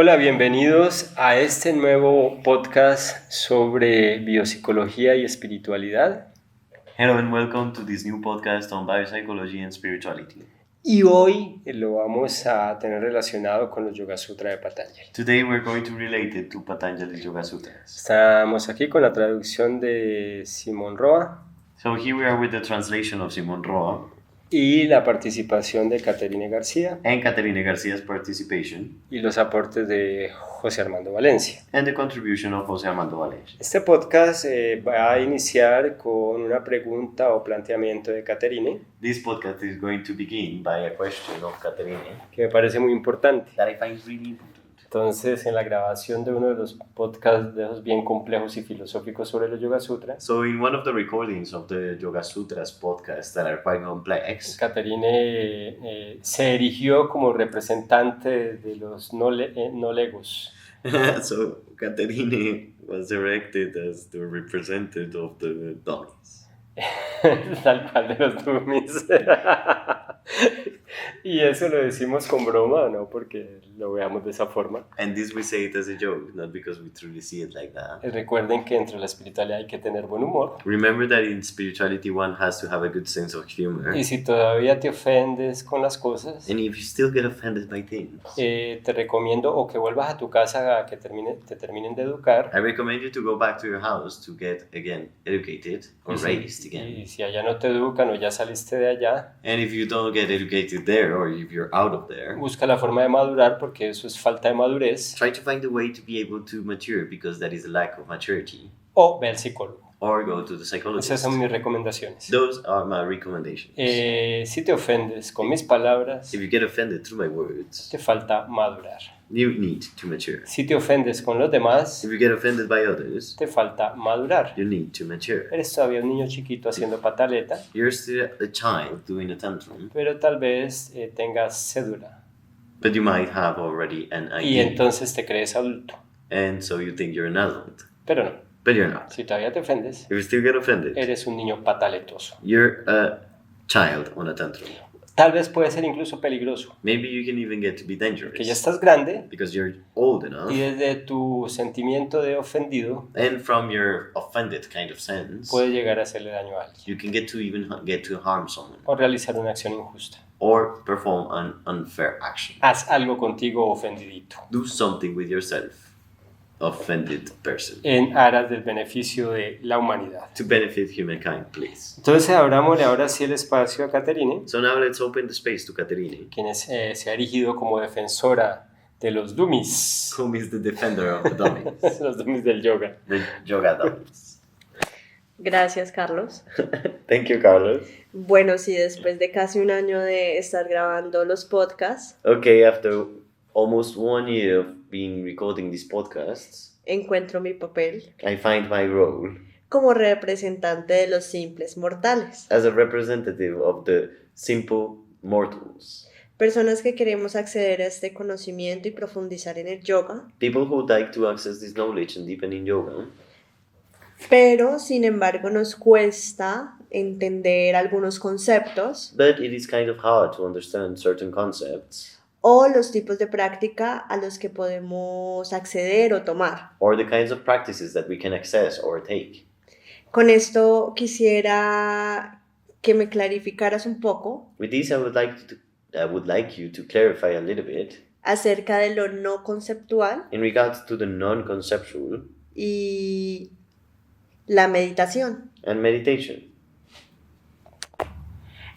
Hola, bienvenidos a este nuevo podcast sobre biopsicología y espiritualidad. Hello and welcome to this new podcast on biopsychology and spirituality. Y hoy lo vamos a tener relacionado con los Yoga Sutra de Patanjali. Today we're going to relate it to Patanjali Yoga Sutras. Estamos aquí con la traducción de Simón Roa So here we are with the translation of Simón Roa y la participación de Caterine García and Caterine Garcia's participation y los aportes de José Armando Valencia. and the contribution of José Armando Valencia. Este podcast va a iniciar con una pregunta o planteamiento de Caterine This podcast is going to begin by a question of Caterine que me parece muy importante. that I find really important. Entonces, en la grabación de uno de los podcasts de esos bien complejos y filosóficos sobre los Yoga Sutras, So in one of the recordings of the Yoga Sutras podcasts that are quite complex, Caterine se erigió como representante de los no legos. so Caterine was erected as the representative of the dummies. Tal cual de los dummies. Y eso lo decimos con broma, ¿no? Porque lo veamos de esa forma. And this we say it as a joke, not because we truly see it like that. Recuerden que entre la espiritualidad hay que tener buen humor. Remember that in spirituality one has to have a good sense of humor. Y si todavía te ofendes con las cosas, And if you still get offended by things, te recomiendo o que vuelvas a tu casa a que te terminen de educar. I recommend you to go back to your house to get again educated or raised Y again. si allá no te educan o ya saliste de allá, And if you don't get educated there or if you're out of there, busca la forma de madurar porque eso es falta de madurez. try to find a way to be able to mature because that is a lack of maturity. O ve al psicólogo. Or go to the psychologist. Esas son mis recomendaciones. Those are my recommendations. Si te ofendes con mis palabras, If you get offended through my words, te falta madurar. you need to mature. Si te ofendes con los demás, If you get offended by others, te falta madurar. you need to mature. Eres todavía un niño chiquito haciendo pataleta, You're still a child doing a tantrum, pero tal vez tengas cédula. but you might have already an Y ID, entonces te crees adulto. and so you think you're an adult, Pero no, but you're not. si todavía te ofendes, If you still get offended, eres un niño pataletoso. you're a child on a tantrum. Tal vez puede ser incluso peligroso, Maybe you can even get to be que ya dangerous estás grande because you're old enough, y desde tu sentimiento de ofendido and from your offended kind of sense, puede llegar a hacerle daño a alguien you can get to even get to harm someone o realizar una acción injusta. or perform an unfair action. Haz algo contigo ofendidito Do something with yourself, offended person, en aras del beneficio de la humanidad. to benefit humankind, please. Entonces abrámosle ahora sí el espacio a Caterine, So now let's open the space to Caterine, quien se ha erigido como defensora de los dummies, whom is the defender of the dummies, los dummies del yoga. the yoga dummies. Gracias, Carlos. Thank you, Carlos. Bueno, sí, después de casi un año de estar grabando los podcasts, Okay, after almost 1 year of being recording these podcasts, encuentro mi papel I find my role como representante de los simples mortales, as a representative of the simple mortals, personas que queremos acceder a este conocimiento y profundizar en el yoga, people who would like to access this knowledge and deepen in yoga, pero sin embargo nos cuesta entender algunos conceptos but it is kind of hard to understand certain concepts o los tipos de práctica a los que podemos acceder o tomar. or the kinds of practices that we can access or take. Con esto quisiera que me clarificaras un poco With this, I would like you to clarify a little bit acerca de lo no conceptual in regards to the non-conceptual y la meditación. and meditation.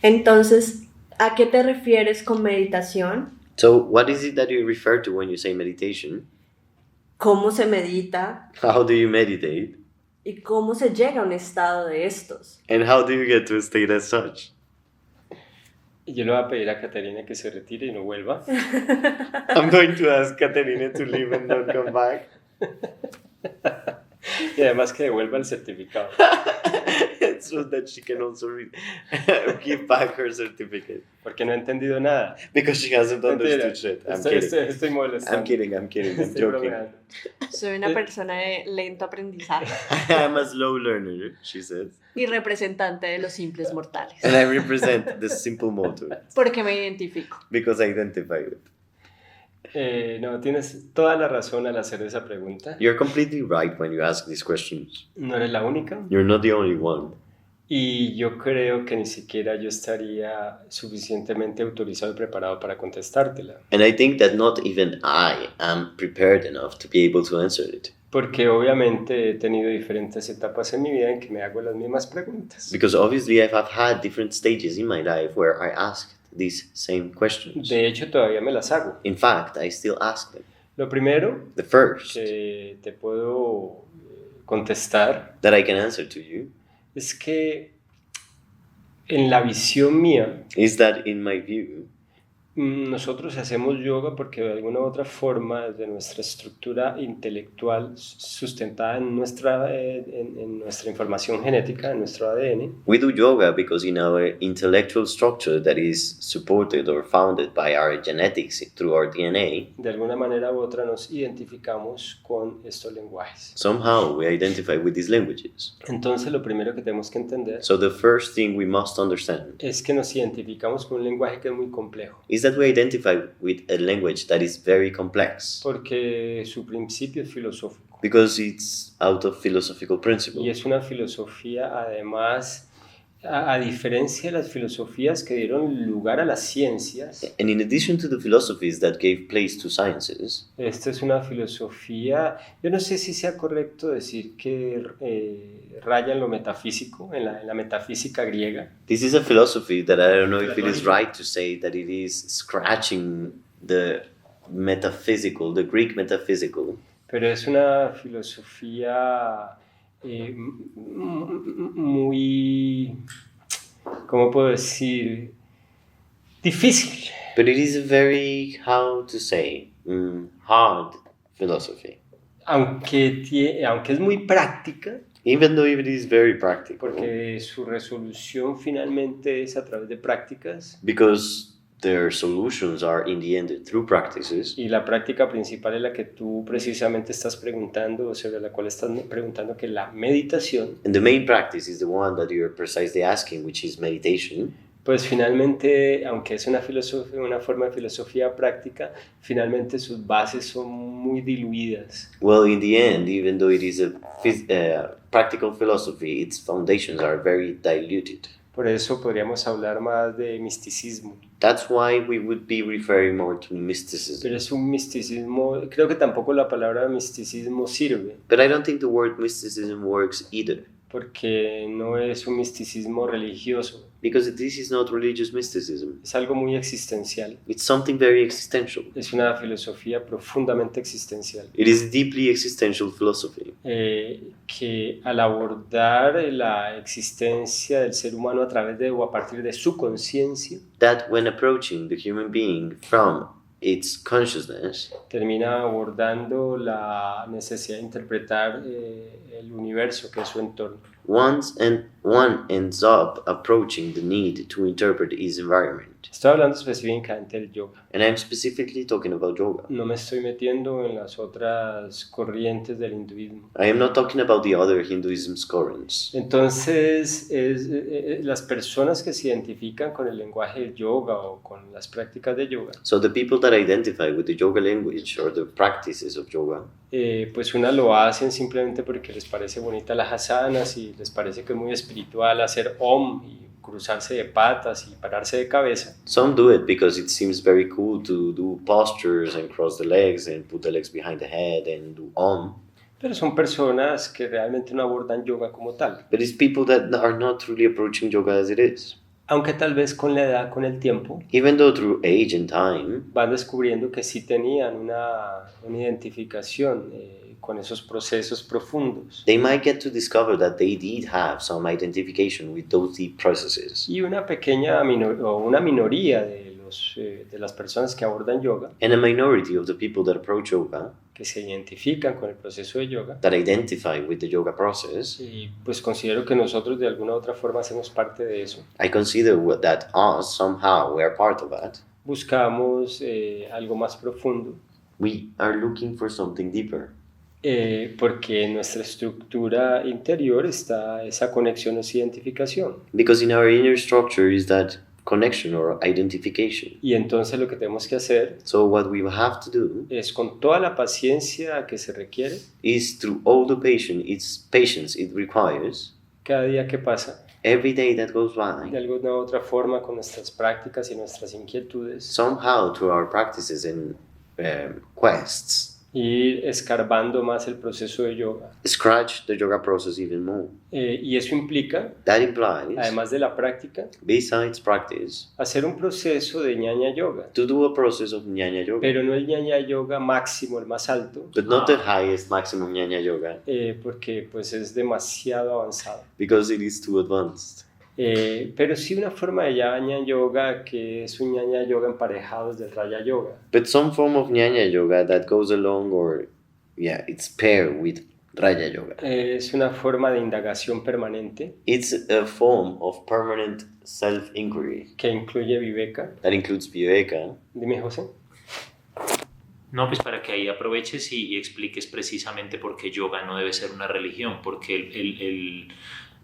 Entonces, ¿a qué te refieres con meditación? So, what is it that you refer to when you say meditation? ¿Cómo se medita? How do you meditate? ¿Y cómo se llega a un estado de estos? And how do you get to a state as such? Y yo le voy a pedir a Caterine que se retire y no vuelva. I'm going to ask Caterina to leave and not come back. Y además que devuelva el certificado. So that she can also give back her certificate. Porque no he entendido nada. Because she hasn't Mentira. understood shit. I'm kidding. Estoy molestando. I'm kidding. I'm Estoy joking. bromeando. Soy una persona de lento aprendizaje I'm a slow learner, she says. y representante de los simples mortales. And I represent the simple motor Porque me identifico. because I identify with. No, tienes toda la razón al hacer esa pregunta. You're completely right when you ask these questions. No eres la única. You're not the only one. Y yo creo que ni siquiera yo estaría suficientemente autorizado y preparado para contestártela. And I think that not even I am prepared enough to be able to answer it. Porque obviamente he tenido diferentes etapas en mi vida en que me hago las mismas preguntas. Because obviously I've had different stages in my life where I asked these same questions. De hecho, todavía me las hago. In fact, I still ask them. Lo primero The first que te puedo contestar that I can answer to you es que en la visión mía, is that in my view, nosotros hacemos yoga porque de alguna u otra forma, desde nuestra estructura intelectual sustentada en nuestra información genética, en nuestro ADN, we do yoga because in our intellectual structure that is supported or founded by our genetics through our DNA, de alguna manera u otra nos identificamos con estos lenguajes. somehow we identify with these languages. Entonces, lo primero que tenemos que entender So the first thing we must understand es que nos identificamos con un lenguaje que es muy complejo, is that we identify with a language that is very complex porque su principio es filosófico. because it's out of philosophical Y principle. es una filosofía, además, a diferencia de las filosofías que dieron lugar a las ciencias, And in addition to the philosophies that gave place to sciences, esta es una filosofía, yo no sé si sea correcto decir que raya en lo metafísico, en la metafísica griega, this is a philosophy that I don't know if it is right to say that it is scratching the metaphysical, the Greek metaphysical, pero es una filosofía muy, ¿cómo puedo decir? Difícil. but it is a very, how to say, hard philosophy. Aunque es muy práctica, Even though it is very practical, porque su resolución finalmente es a través de prácticas, because their solutions are in the end through practices, y la práctica principal es la que tú precisamente estás preguntando, o sobre la cual estás preguntando, que la meditación, and the main practice is the one that you're precisely asking, which is meditation. pues finalmente, aunque es una forma de filosofía práctica, finalmente sus bases son muy diluidas. Well, in the end, even though it is a practical philosophy, its foundations are very diluted. Por eso podríamos hablar más de misticismo. That's why we would be referring more to mysticism. Pero es un misticismo, creo que tampoco la palabra misticismo sirve, But I don't think the word mysticism works either, porque no es un misticismo religioso, because this is not religious mysticism. es algo muy existencial, It's something very existential. es una filosofía profundamente existencial, It is deeply existential philosophy. que al abordar la existencia del ser humano a través de o a partir de su conciencia, That when approaching the human being from its consciousness, termina abordando la necesidad de interpretar el universo que es su entorno. one ends up approaching the need to interpret his environment. Estoy hablando específicamente del yoga. And I'm specifically talking about yoga. No me estoy metiendo en las otras corrientes del hinduismo. I am not talking about the other Hinduism currents. Entonces, las personas que se identifican con el lenguaje del yoga o con las prácticas de yoga, So the people that identify with the yoga language or the practices of yoga, pues una lo hacen simplemente porque les parece bonita las asanas y les parece que es muy espiritual hacer om y cruzarse de patas y pararse de cabeza. some do it because it seems very cool to do postures and cross the legs and put the legs behind the head and do om. Pero son personas que realmente no abordan yoga como tal. But it's people that are not truly approaching yoga as it is. Aunque tal vez con la edad, con el tiempo, Even though through age and time, van descubriendo que sí tenían una identificación con esos procesos profundos. they might get to discover that they did have some identification with those deep processes. Y una pequeña una minoría de las personas que abordan yoga, And a minority of the people that approach yoga, que se identifican con el proceso de yoga, that identify with the yoga process, y pues considero que nosotros de alguna u otra forma hacemos parte de eso. I consider that us, somehow, we are part of that. Buscamos algo más profundo, We are looking for something deeper. porque en nuestra estructura interior está esa conexión, esa identificación. Because in our inner structure is that connection or identification. Y entonces lo que tenemos que hacer So what we have to do es, con toda la paciencia que se requiere, is through all the patience it requires, cada día que pasa, every day that goes by, de alguna u otra forma, con nuestras prácticas y nuestras inquietudes, somehow through our practices and quests, ir escarbando más el proceso de yoga. scratch the yoga process even more. Y eso implica, That implies, además de la práctica, besides practice, hacer un proceso de ñaña yoga. to do a process of Jnana Yoga, Pero no el ñaña yoga máximo, el más alto, but not the highest maximum Jnana Yoga, porque pues es demasiado avanzado. because it is too advanced. Pero sí una forma de ñaña yoga que es un ñaña yoga emparejado desde Raya Yoga. But some form of Jnana Yoga that goes along, or it's paired with Raya Yoga. Es una forma de indagación permanente It's a form of permanent self-inquiry que incluye viveka. that includes Viveka. Dime, José. No, pues para que ahí aproveches y expliques precisamente por qué yoga no debe ser una religión, porque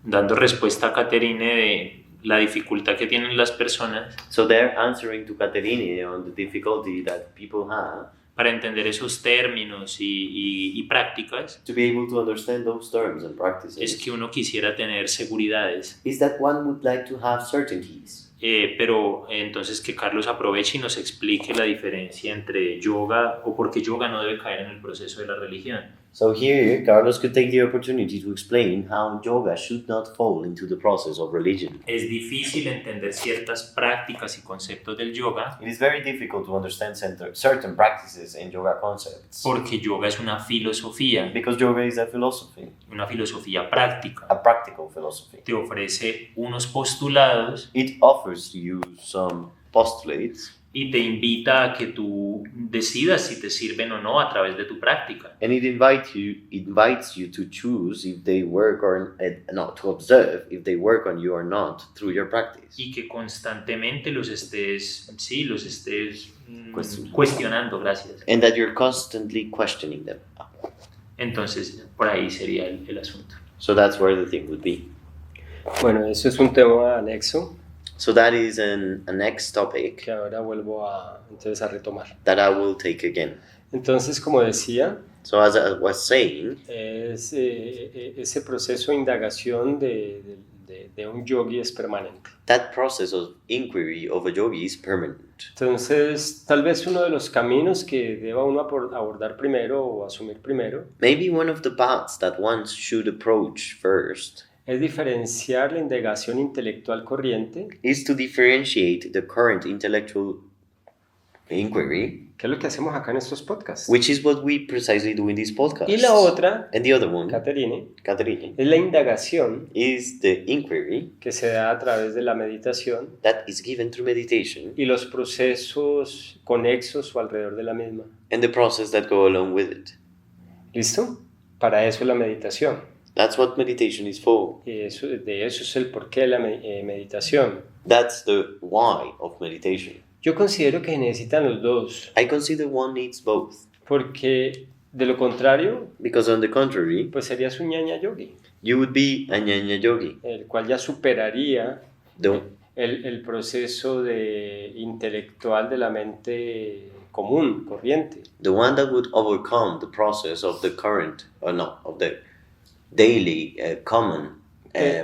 dando respuesta a Caterine de la dificultad que tienen las personas So they're answering to Caterine on the difficulty that people have para entender esos términos y prácticas, to be able to understand those terms and es practices. que uno quisiera tener seguridades. Is that one would like to have certainties. Pero entonces que Carlos aproveche y nos explique la diferencia entre yoga o por qué yoga no debe caer en el proceso de la religión. So here, Carlos could take the opportunity to explain how yoga should not fall into the process of religion. Es difícil entender ciertas prácticas y conceptos del yoga It is very difficult to understand certain practices and yoga concepts porque yoga es una filosofía because yoga is a filosofía práctica. a practical philosophy. Te ofrece unos postulados It offers you some postulates y te invita a que tú decidas si te sirven o no a través de tu práctica. and it invites you to choose if they work or not, to observe if they work on you or not through your practice. Y que constantemente los estés Cuestionando. cuestionando, gracias. And that you're constantly questioning them. Entonces, por ahí sería el asunto. So that's where the thing would be. Bueno, eso es un tema anexo So that is a next topic que ahora vuelvo entonces a retomar. that I will take again. Entonces, como decía, So as I was saying, es, ese proceso de indagación de un yogi es permanente. that process of inquiry of a yogi is permanent. Entonces, tal vez uno de los caminos que deba uno abordar primero o asumir primero Maybe one of the paths that one should approach first es diferenciar la indagación intelectual corriente, is to differentiate the current intellectual inquiry, que es lo que hacemos acá en estos podcasts. which is what we precisely do in these podcasts. Y la otra, And the other one, Caterine, Caterine, es la indagación is the inquiry que se da a través de la meditación that is given through meditation y los procesos conexos o alrededor de la misma. and the process that go along with it. ¿Listo? Para eso es la meditación. That's what meditation is for. Y de eso es el porqué de la meditación. That's the why of meditation. Yo considero que se necesitan los dos, I consider one needs both, porque de lo contrario, because on the contrary, pues serías un ñaña yogi, you would be a Jnana Yogi. el cual ya superaría The, el proceso intelectual de la mente común, corriente. the one that would overcome the process of the current, or no, of the daily common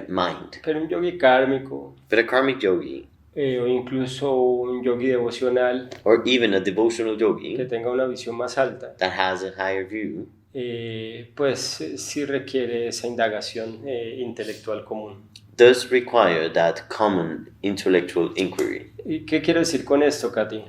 mind. Pero un yogi kármico, But a karmic yogi, o incluso un yogi devocional or even a devotional que yogi tenga una visión más alta, that has a higher view, pues sí requiere esa indagación intelectual común. does require that common intellectual inquiry. ¿Y qué quiero decir con esto, Katy?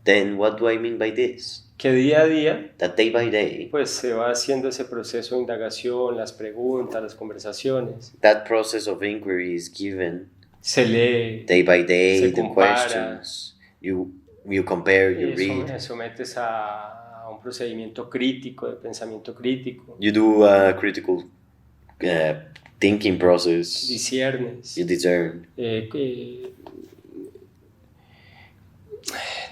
Then what do I mean by this? Que día a día That day by day, pues se va haciendo ese proceso de indagación, las preguntas, las conversaciones, that process of inquiry is given se lee, day by day, Se the compara. questions, you compare, you read, sometes a un procedimiento crítico, de pensamiento crítico, you do a critical thinking process, disiernes, you discern.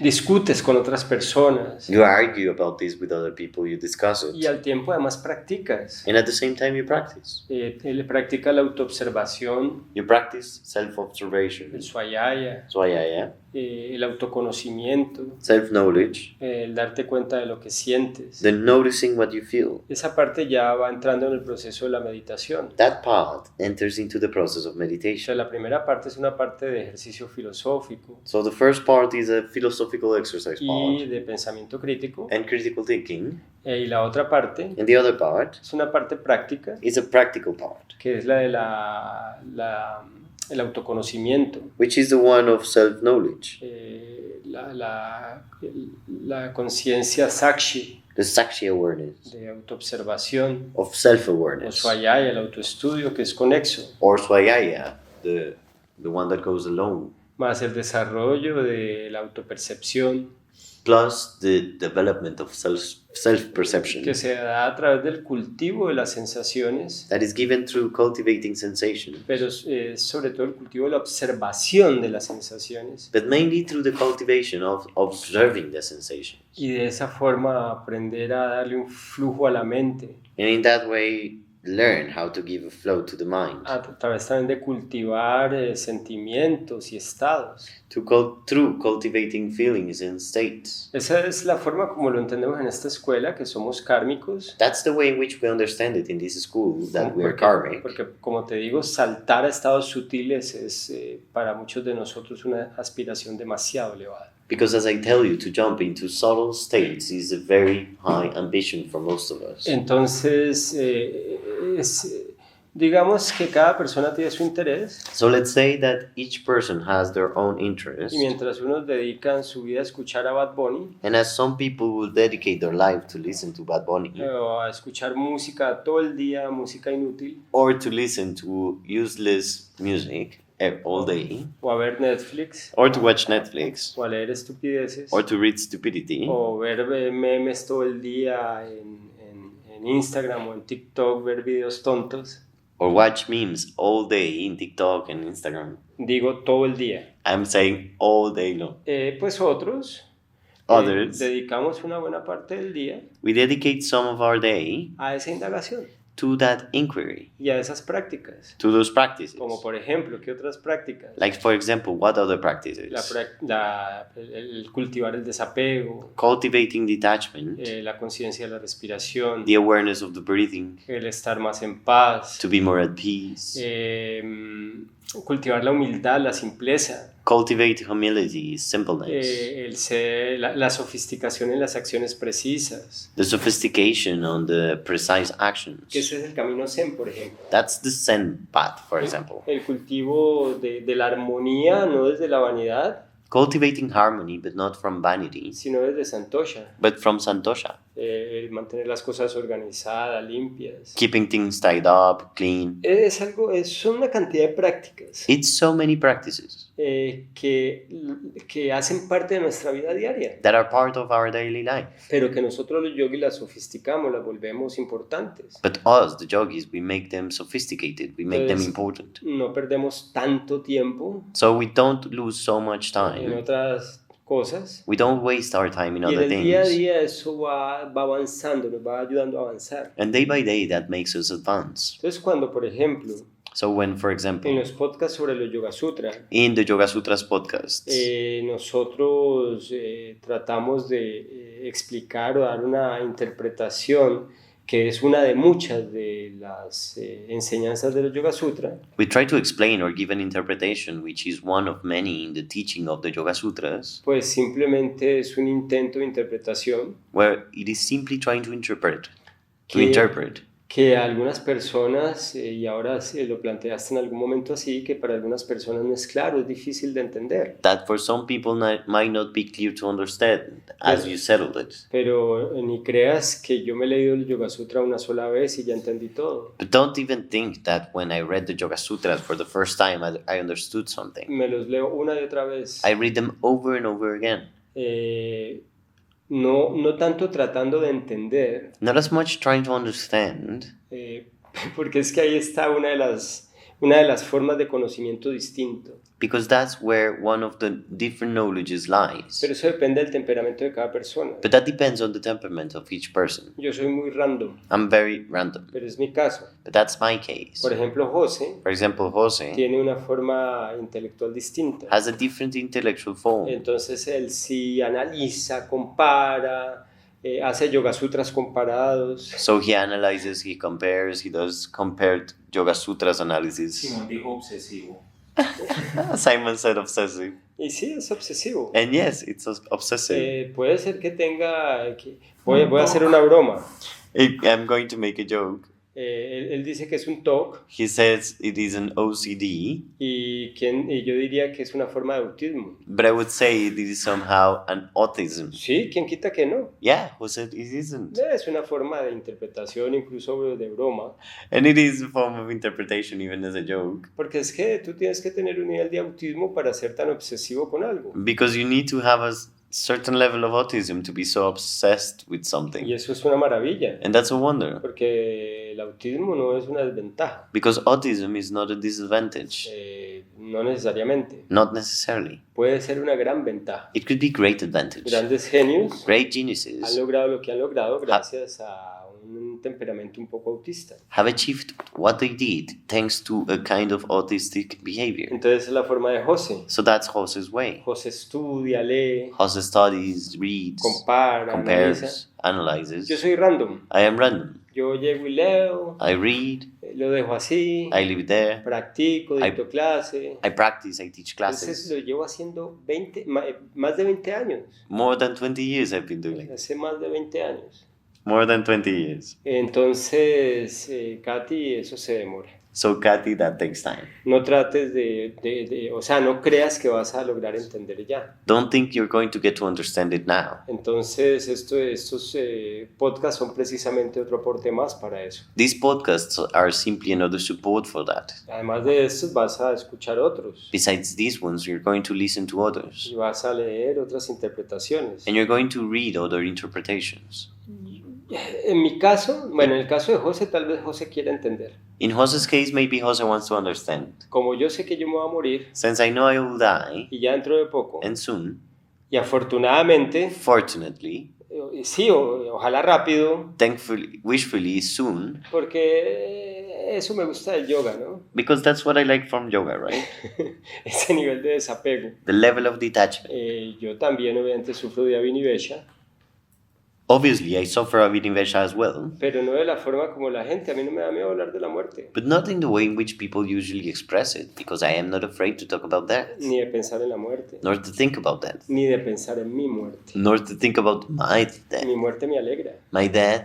discutes con otras personas You argue about this with other people, you discuss y it. al tiempo además practicas. And at the same time, you practice. Él practica la autoobservación, You practice self-observation. el swayaya, So, yeah. el autoconocimiento, Self-knowledge. el darte cuenta de lo que sientes. Then noticing what you feel. Esa parte ya va entrando en el proceso de la meditación. That part enters into the process of O sea, meditation. la primera parte es una parte de ejercicio filosófico So the first part is a philosophical exercise y part de pensamiento crítico, and critical thinking. y la otra parte And the other part es una parte práctica, is a practical part, que es la de el autoconocimiento, which is the one of self-knowledge, la conciencia sakshi, the Sakshi awareness, de autoobservación, of o self-awareness, swayaya, el autoestudio, que es conexo, or Swayaya, the one that goes alone, más el desarrollo de la autopercepción, plus the development of self-perception que se da a través del cultivo de las sensaciones, that is given through cultivating sensation, pero sobre todo el cultivo de la observación de las sensaciones, but mainly through the cultivation of observing the sensation. y de esa forma aprender a darle un flujo a la mente, And in that way, learn how to give a flow to the mind, a través también de cultivar sentimientos y estados. through cultivating feelings and states. Esa es la forma como lo entendemos en esta escuela, que somos kármicos. That's the way in which we understand it in this school, that we are Porque, karmic. porque, como te digo, saltar a estados sutiles es para muchos de nosotros una aspiración demasiado elevada. Because as I tell you, to jump into subtle states is a very high ambition for most of us. Entonces, digamos que cada persona tiene su interés, So let's say that each person has their own interest, y mientras unos dedican su vida a escuchar a Bad Bunny, and as some people will dedicate their life to listen to Bad Bunny, o a escuchar música todo el día, música inútil, or to listen to useless music all day, o a ver Netflix, or to watch Netflix, o a leer estupideces, or to read stupidity, o ver memes todo el día en Instagram o en TikTok, ver videos tontos. or watch memes all day in TikTok and Instagram. Digo todo el día. I'm saying all day long. Pues otros Others, dedicamos una buena parte del día we dedicate some of our day a esa indagación to that inquiry, y a esas prácticas. to those practices. Como por ejemplo, ¿qué otras prácticas? Like, for example, what other practices? El cultivar el desapego, Cultivating detachment, la conciencia de la respiración, the awareness of the breathing, el estar más en paz, to be more at peace, cultivar la humildad, la simpleza, cultivate humility, simpleness, la sofisticación en las acciones precisas, the sophistication on the precise actions. que ese es el camino Zen, por ejemplo. That's the Zen path, for example. El cultivo de la armonía, no desde la vanidad, Cultivating harmony, but not from vanity, sino desde Santosha. but from santosha. Mantener las cosas organizadas, limpias. Keeping things tied up, clean. Son una cantidad de prácticas It's so many practices que hacen parte de nuestra vida diaria, that are part of our daily life. pero que nosotros los yogis las sofisticamos, las volvemos importantes. But us, the yogis, we make them sophisticated, we make them Entonces, important. No perdemos tanto tiempo So we don't lose so much en time. otras cosas. We don't waste our time in Y en other el día a things. día eso va avanzando, nos va ayudando a avanzar. And day by day, that makes us advance. Entonces cuando, por ejemplo, So when, for en example, los podcasts sobre los Yoga Sutra, in the Yoga Sutras podcasts, nosotros tratamos de explicar o dar una interpretación que es una de muchas de las enseñanzas de los Yoga Sutra, we try to explain or give an interpretation, which is one of many in the teaching of the Yoga Sutras, pues simplemente es un intento de interpretación where it is simply trying to interpret, que algunas personas, y ahora lo planteaste en algún momento así, que para algunas personas no es claro, es difícil de entender. that for some people might not be clear to understand as you settle it. Pero ni creas que yo me he leído el Yoga Sutra una sola vez y ya entendí todo. But don't even think that when I read the Yoga Sutras for the first time, I understood something. Me los leo una y otra vez. I read them over and over again. No tanto tratando de entender, Not as much trying to understand, porque es que ahí está una de las formas de conocimiento distinto. because that's where one of the different knowledges lies. Pero eso depende del temperamento de cada persona. But that depends on the temperament of each person. Yo soy muy random, I'm very random, pero es mi caso. but that's my case. Por ejemplo, José For example, Jose tiene una forma intelectual distinta. has a different intellectual form. Entonces él sí analiza, compara, hace Yoga Sutras comparados. So he analyzes, he compares, he does compared Yoga Sutras analysis. Simón dijo obsesivo. Simon said obsessive. Y sí, es obsesivo. And yes, it's obsessive. Puede ser que tenga... Voy a hacer una broma. I'm going to make a joke. Él dice que es un TOC He says it is an OCD, y yo diría que es una forma de autismo. but I would say it is somehow an autism. Sí, ¿quién quita que no? Yeah, who said it isn't? Es una forma de interpretación, incluso de broma. And it is a form of interpretation, even as a joke, Porque es que tú tienes que tener un nivel de autismo para ser tan obsesivo con algo. because you need to have a certain level of autism to be so obsessed with Y something. eso es una maravilla. And that's a wonder, Porque el autismo no es una desventaja. because autism is not a disadvantage, No necesariamente. not necessarily. Puede ser una gran ventaja. It could be great advantage. Grandes genios Great han geniuses logrado lo que han logrado gracias a un temperamento un poco autista. have achieved what they did thanks to a kind of autistic behavior. Entonces es la forma de José. So that's Jose's way. José estudia, lee, Jose studies, reads, compara, analiza. compares, analyzes. Yo soy random. I am random. Yo llego y leo, I read, lo dejo así, I leave it there, practico, dicto clase. I practice, I teach Entonces classes. lo llevo haciendo más de 20 años. More than 20 years I've been doing it. Hace más de 20 años. More than 20 years. Entonces, Katy, eso se demora. So, Kathy, that takes time. No trates o sea, no creas que vas a lograr entender ya. Don't think you're going to get to understand it now. Entonces, estos podcasts son precisamente otro aporte más para eso. These podcasts are simply another support for that. Además de estos, vas a escuchar otros Besides these ones, you're going to listen to others. y vas a leer otras interpretaciones. And you're going to read other interpretations. En mi caso, bueno, en el caso de José, tal vez José quiera entender. In Jose's case, maybe Jose wants to understand. Como yo sé que yo me voy a morir Since I know I will die, y ya dentro de poco, and soon, y afortunadamente, fortunately, sí, ojalá rápido, thankfully, wishfully, soon, porque eso me gusta del yoga, ¿no? because that's what I like from yoga, right? Ese nivel de desapego. The level of detachment. Yo también obviamente sufro de Abhinivesha, Obviously, I suffer Abhinivesha as well, pero no de la forma como la gente. A mí no me da miedo hablar de la muerte, but not in the way in which people usually express it, because I am not afraid to talk about that, ni de pensar en la muerte, nor to think about that, ni de pensar en mi muerte. nor to think about my death. Mi muerte me alegra. My death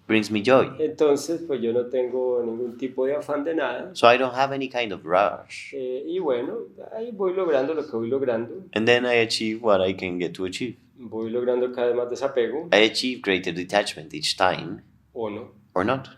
brings me joy. Entonces, pues yo no tengo ningún tipo de afán de nada. So I don't have any kind of rush. Y bueno, ahí voy logrando lo que voy logrando. And then I achieve what I can get to achieve. Voy logrando cada vez más desapego, I achieve greater detachment each time, o no. or not.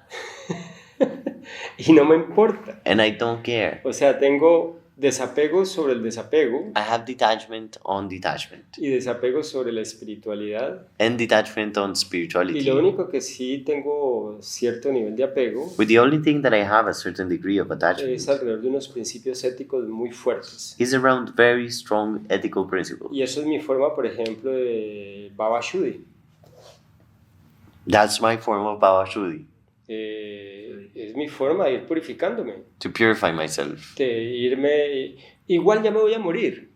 Y no me importa. And I don't care. O sea, tengo desapego sobre el desapego I have detachment on detachment, y desapego sobre la espiritualidad. and detachment on Y spirituality. lo único que sí tengo cierto nivel de apego With the only thing that I have a certain degree of attachment es alrededor de unos principios éticos muy fuertes. is around very strong ethical principles. Y eso es mi forma, por ejemplo, de Baba Shuddhi. That's my form of Baba Shuddhi, Es mi forma de ir purificándome, to purify myself. de irme... Igual ya me voy a morir.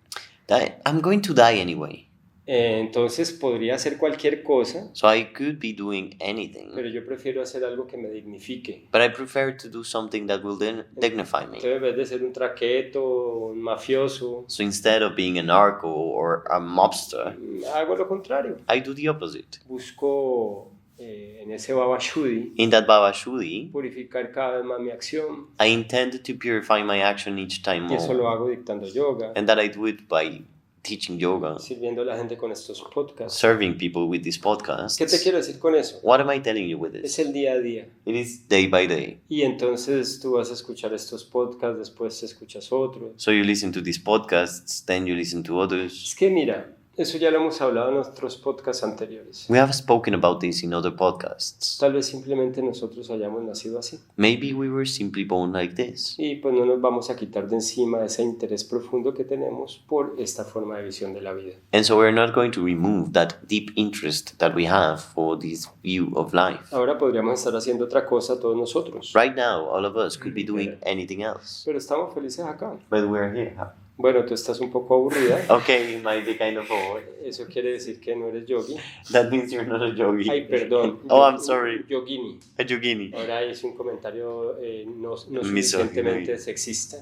I'm going to die anyway, Entonces podría hacer cualquier cosa, so I could be doing anything, pero yo prefiero hacer algo que me dignifique. but I prefer to do something that will then dignify me. Entonces, en vez de ser un traqueto, un mafioso, So instead of being a narco or a mobster, hago lo contrario. I do the opposite. Busco en ese Baba Shuddhi In that Baba Shuddhi, purificar cada vez más mi acción, I intend to purify my action each time y eso lo more, hago dictando yoga, and that I do it by teaching yoga, sirviendo a la gente con estos podcasts. serving people with these ¿Qué te podcasts. quiero decir con eso? What am I telling you with Es this? el día a día. It is day by day. Y entonces tú vas a escuchar estos podcasts, después escuchas otros. So you listen to these podcasts, then you listen to others. Es que mira, Eso ya lo hemos hablado en nuestros podcasts anteriores. We have spoken about this in other podcasts. Tal vez simplemente nosotros hayamos nacido así. Maybe we were simply born like this. Y pues no nos vamos a quitar de encima ese interés profundo que tenemos por esta forma de visión de la vida. And so we're not going to remove that deep interest that we have for this view of life. Ahora podríamos estar haciendo otra cosa todos nosotros. Right now, all of us could be doing anything else. Pero estamos felices acá. But we're here. Bueno, tú estás un poco aburrida. Okay, you might be kind of bored. Eso quiere decir que no eres yogi. That means you're not a yogi. Ay, perdón. Oh, I'm sorry. Yogini. A yogini. Ahora hice un comentario no Misógino. suficientemente sexista.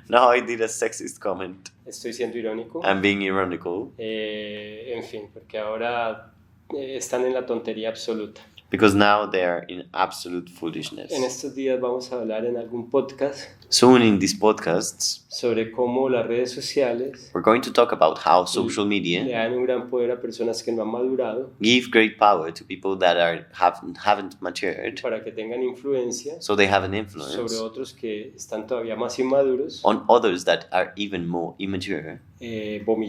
Now I did a sexist comment. Estoy siendo irónico. I'm being ironical. En fin, porque ahora están en la tontería absoluta. Because now they are in absolute foolishness. En estos días vamos a hablar en algún podcast Soon in these podcasts, sobre cómo las redes sociales we're going to talk about how social le media dan un gran poder a personas que no han madurado give great power to people that haven't matured, para que tengan influencia so they have an sobre influence otros que están todavía más inmaduros, on others that are even more immature,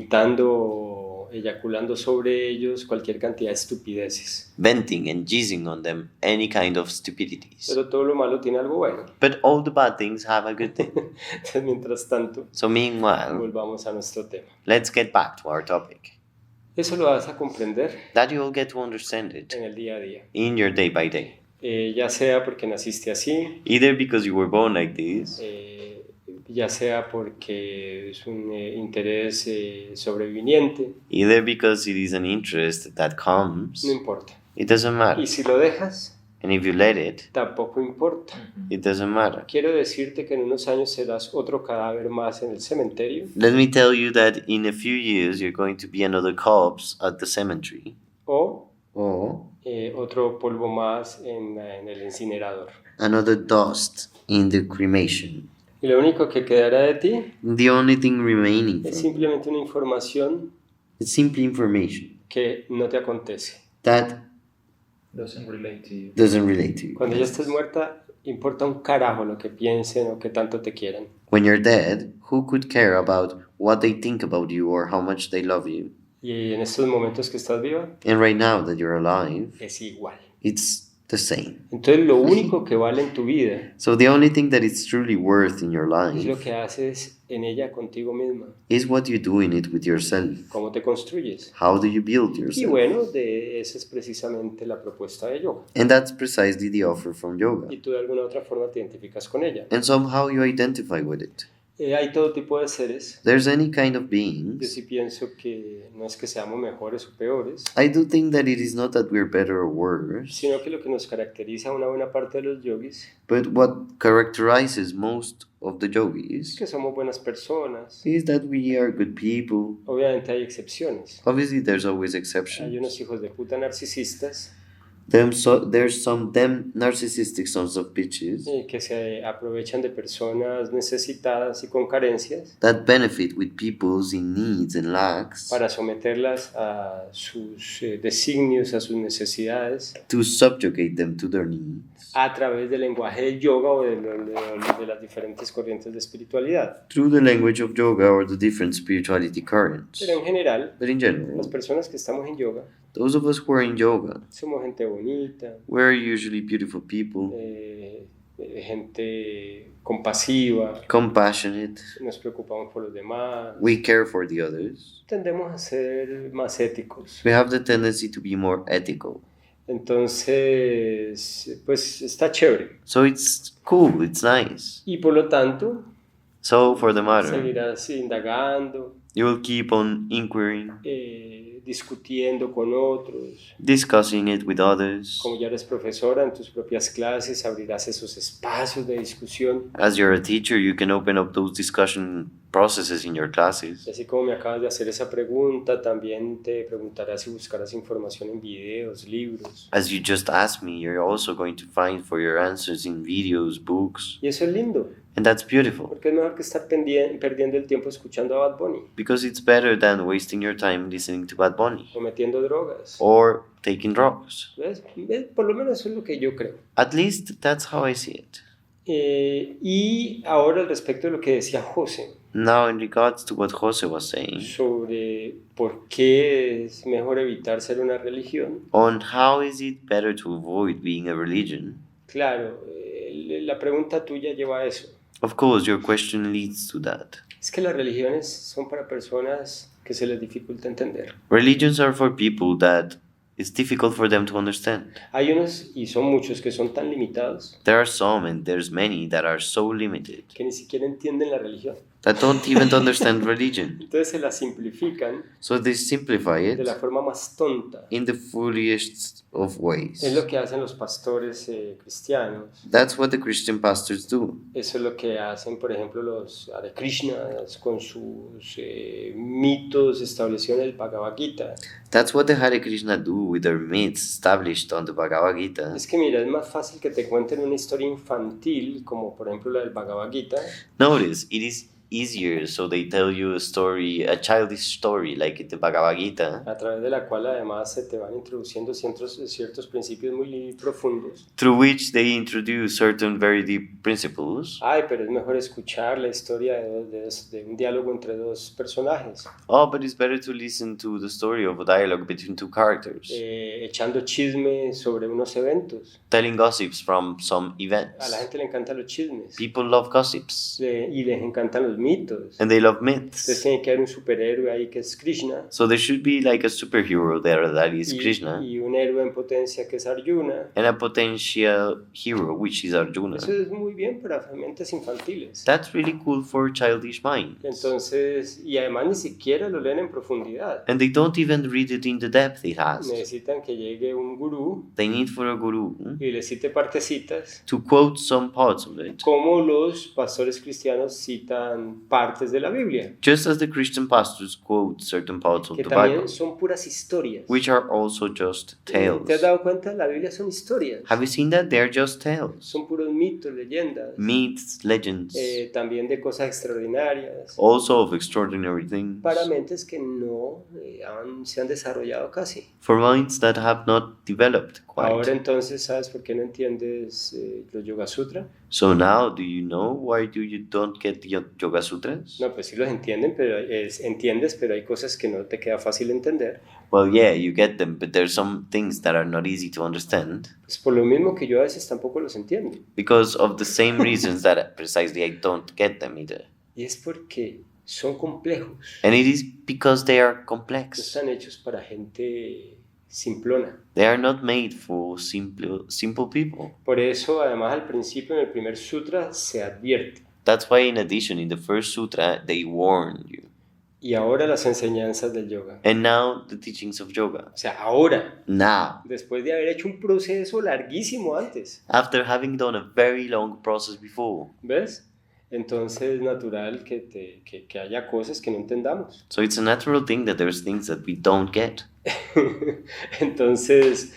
vomitando, eyaculando sobre ellos cualquier cantidad de estupideces. venting and jizzing on them any kind of stupidities. Pero todo lo malo tiene algo bueno. But all the bad things have a good thing. Entonces, mientras tanto, So meanwhile, volvamos a nuestro tema. let's get back to our topic. Eso lo vas a comprender That you'll get to understand it en el día a día. in your day by day. Ya sea porque naciste así, Either because you were born like this, ya sea porque es un interés sobreviviente, either because it is an interest that comes, no importa. it doesn't matter. Y si lo dejas, And if you let it, tampoco importa. it doesn't matter. Quiero decirte que en unos años serás otro cadáver más en el cementerio Let me tell you that in a few years you're going to be another corpse at the cemetery, o or otro polvo más en el incinerador. another dust in the cremation. Y lo único que quedará de ti The only thing remaining es from simplemente una información is simply information que no te acontece. that Doesn't relate to you. doesn't relate to you. Cuando ya estés muerta, importa un carajo lo que piensen o que tanto te quieran. When you're dead, who could care about what they think about you or how much they love you? Y en estos momentos que estás viva, And right now that you're alive, es igual. it's the same. Entonces lo único que vale en tu vida So the only thing that is truly worth in your es lo life que haces en ella contigo misma. is what you do in it with yourself. Cómo te construyes. How do you build Y yourself? bueno, esa es precisamente la propuesta de yoga. And that's precisely the offer from yoga. Y tú de alguna otra forma te identificas con ella. And somehow you identify with it. Hay todo tipo de seres. There's any kind of Yo beings. sí pienso que no es que seamos mejores o peores, I do think that it is not that we're better or worse, sino que lo que nos caracteriza a una buena parte de los yogis but what characterizes most of the es yogis que somos buenas personas. is that we are good people. Obviamente hay excepciones. Obviously, there's always Hay exceptions. unos hijos de puta narcisistas There's some them narcissistic sons of bitches que se aprovechan de personas necesitadas y con carencias that benefit with people's in needs and lacks para someterlas a sus designios, a sus necesidades, to subjugate them to their needs a través del lenguaje del yoga o de las diferentes corrientes de espiritualidad. through the language of yoga or the different spirituality currents. Pero en general, But in las general, personas que estamos en yoga those of us who are in yoga, somos gente bonita, we're usually beautiful people, gente compasiva, compassionate, nos preocupamos por los demás, we care for the others. tendemos a ser más éticos. We have the tendency to be more ethical. Entonces, pues está chévere. So it's cool, it's nice. Y por lo tanto, So for the matter, seguirás indagando, you will keep on inquiring, discutiendo con otros. discussing it with others. Como ya eres profesora, en tus propias clases abrirás esos espacios de discusión. As you're a teacher, you can open up those discussion processes in your classes. Y así como me acabas de hacer esa pregunta, también te preguntarás si buscarás información en videos, libros. As you just asked me, you're also going to find for your answers in videos, books, Y eso es lindo, and that's beautiful. porque es mejor que estar perdiendo el tiempo escuchando a Bad Bunny Because it's better than wasting your time listening to Bad Bunny o metiendo drogas. or taking drugs. ¿Ves? Por lo menos eso es lo que yo creo. At least that's how I see it. Y ahora al respecto de lo que decía José Now, in regards to what Jose was saying, sobre por qué es mejor evitar ser una religión, on how is it better to avoid being a religion, claro, la pregunta tuya lleva a eso. of course, your question leads to that. Es que las religiones son para personas que se les dificulta entender. Religions are for people that it's difficult for them to understand. Hay unos, y son muchos, que son tan limitados There are some, and there's many, that are so limited que ni siquiera entienden la religión. that don't even understand religion. Entonces se la simplifican So they simplify de la it forma más tonta. in the fooliest of ways. Es lo que hacen los pastores cristianos. That's what the Christian pastors do. Eso es lo que hacen, por ejemplo, los Hare Krishnas con sus mitos establecidos en el Bhagavad Gita. That's what the Hare Krishna do with their myths established on the Bhagavad Gita. Es que mira, es más fácil que te cuenten una historia infantil, como por ejemplo la del Bhagavad Gita, Notice, it is easier, so they tell you a story, a childish story, like in the Bhagavad Gita, a través de la cual además se te van introduciendo ciertos principios muy profundos. through which they introduce certain very deep principles. Ay, pero es mejor escuchar la historia de un diálogo entre dos personajes, Oh, but it's better to listen to the story of a dialogue between two characters, echando chisme sobre unos eventos. telling gossips from some A la events. gente le encantan los chismes People love gossips, y les encantan los mitos. and they love Entonces myths. tiene que haber un superhéroe ahí que es Krishna So there should be like a superhero there that is Krishna, y un héroe en potencia que es Arjuna. and a potential hero, which is Arjuna. Eso es muy bien para mentes infantiles. That's really cool for childish minds. Entonces, y además ni siquiera lo leen en profundidad. And they don't even read it in the depth it has. Necesitan que llegue un gurú They need for a guru y le cite partecitas, to quote some parts of it, como los pastores cristianos citan partes de la Biblia, just as the Christian pastors quote certain parts of que the también Bible, son puras historias. which are also just tales. ¿Te has dado cuenta? La Biblia son historias. Have you seen that? They're just tales. Son puros mitos, leyendas, Myths, legends, también de cosas extraordinarias, also of extraordinary things, para mentes que no se han desarrollado casi. for minds that have not developed Ahora quite. entonces, ¿sabes por qué no entiendes los Yoga Sutra? So now, do you know why you don't get the Yoga Sutras? No, pues sí los entienden, pero entiendes, pero hay cosas que no te queda fácil entender. Well, yeah, you get them, but there's some things that are not easy to understand Pues por lo mismo que yo a veces tampoco los entiendo. because of the same reasons that precisely I don't get them either. Y es porque son complejos. And it is because they are No complex. están hechos para gente simplona. They are not made for simple people. Por eso, además, al principio, en el primer sutra, se advierte. That's why, in addition, in the first sutra, they warn you. Y ahora las enseñanzas del yoga. And now, the teachings of yoga. O sea, ahora, Now, después de haber hecho un proceso larguísimo antes. after having done a very long process before. ¿Ves? Entonces es natural que haya cosas que no entendamos. So it's a natural thing that there's things that we don't get. Entonces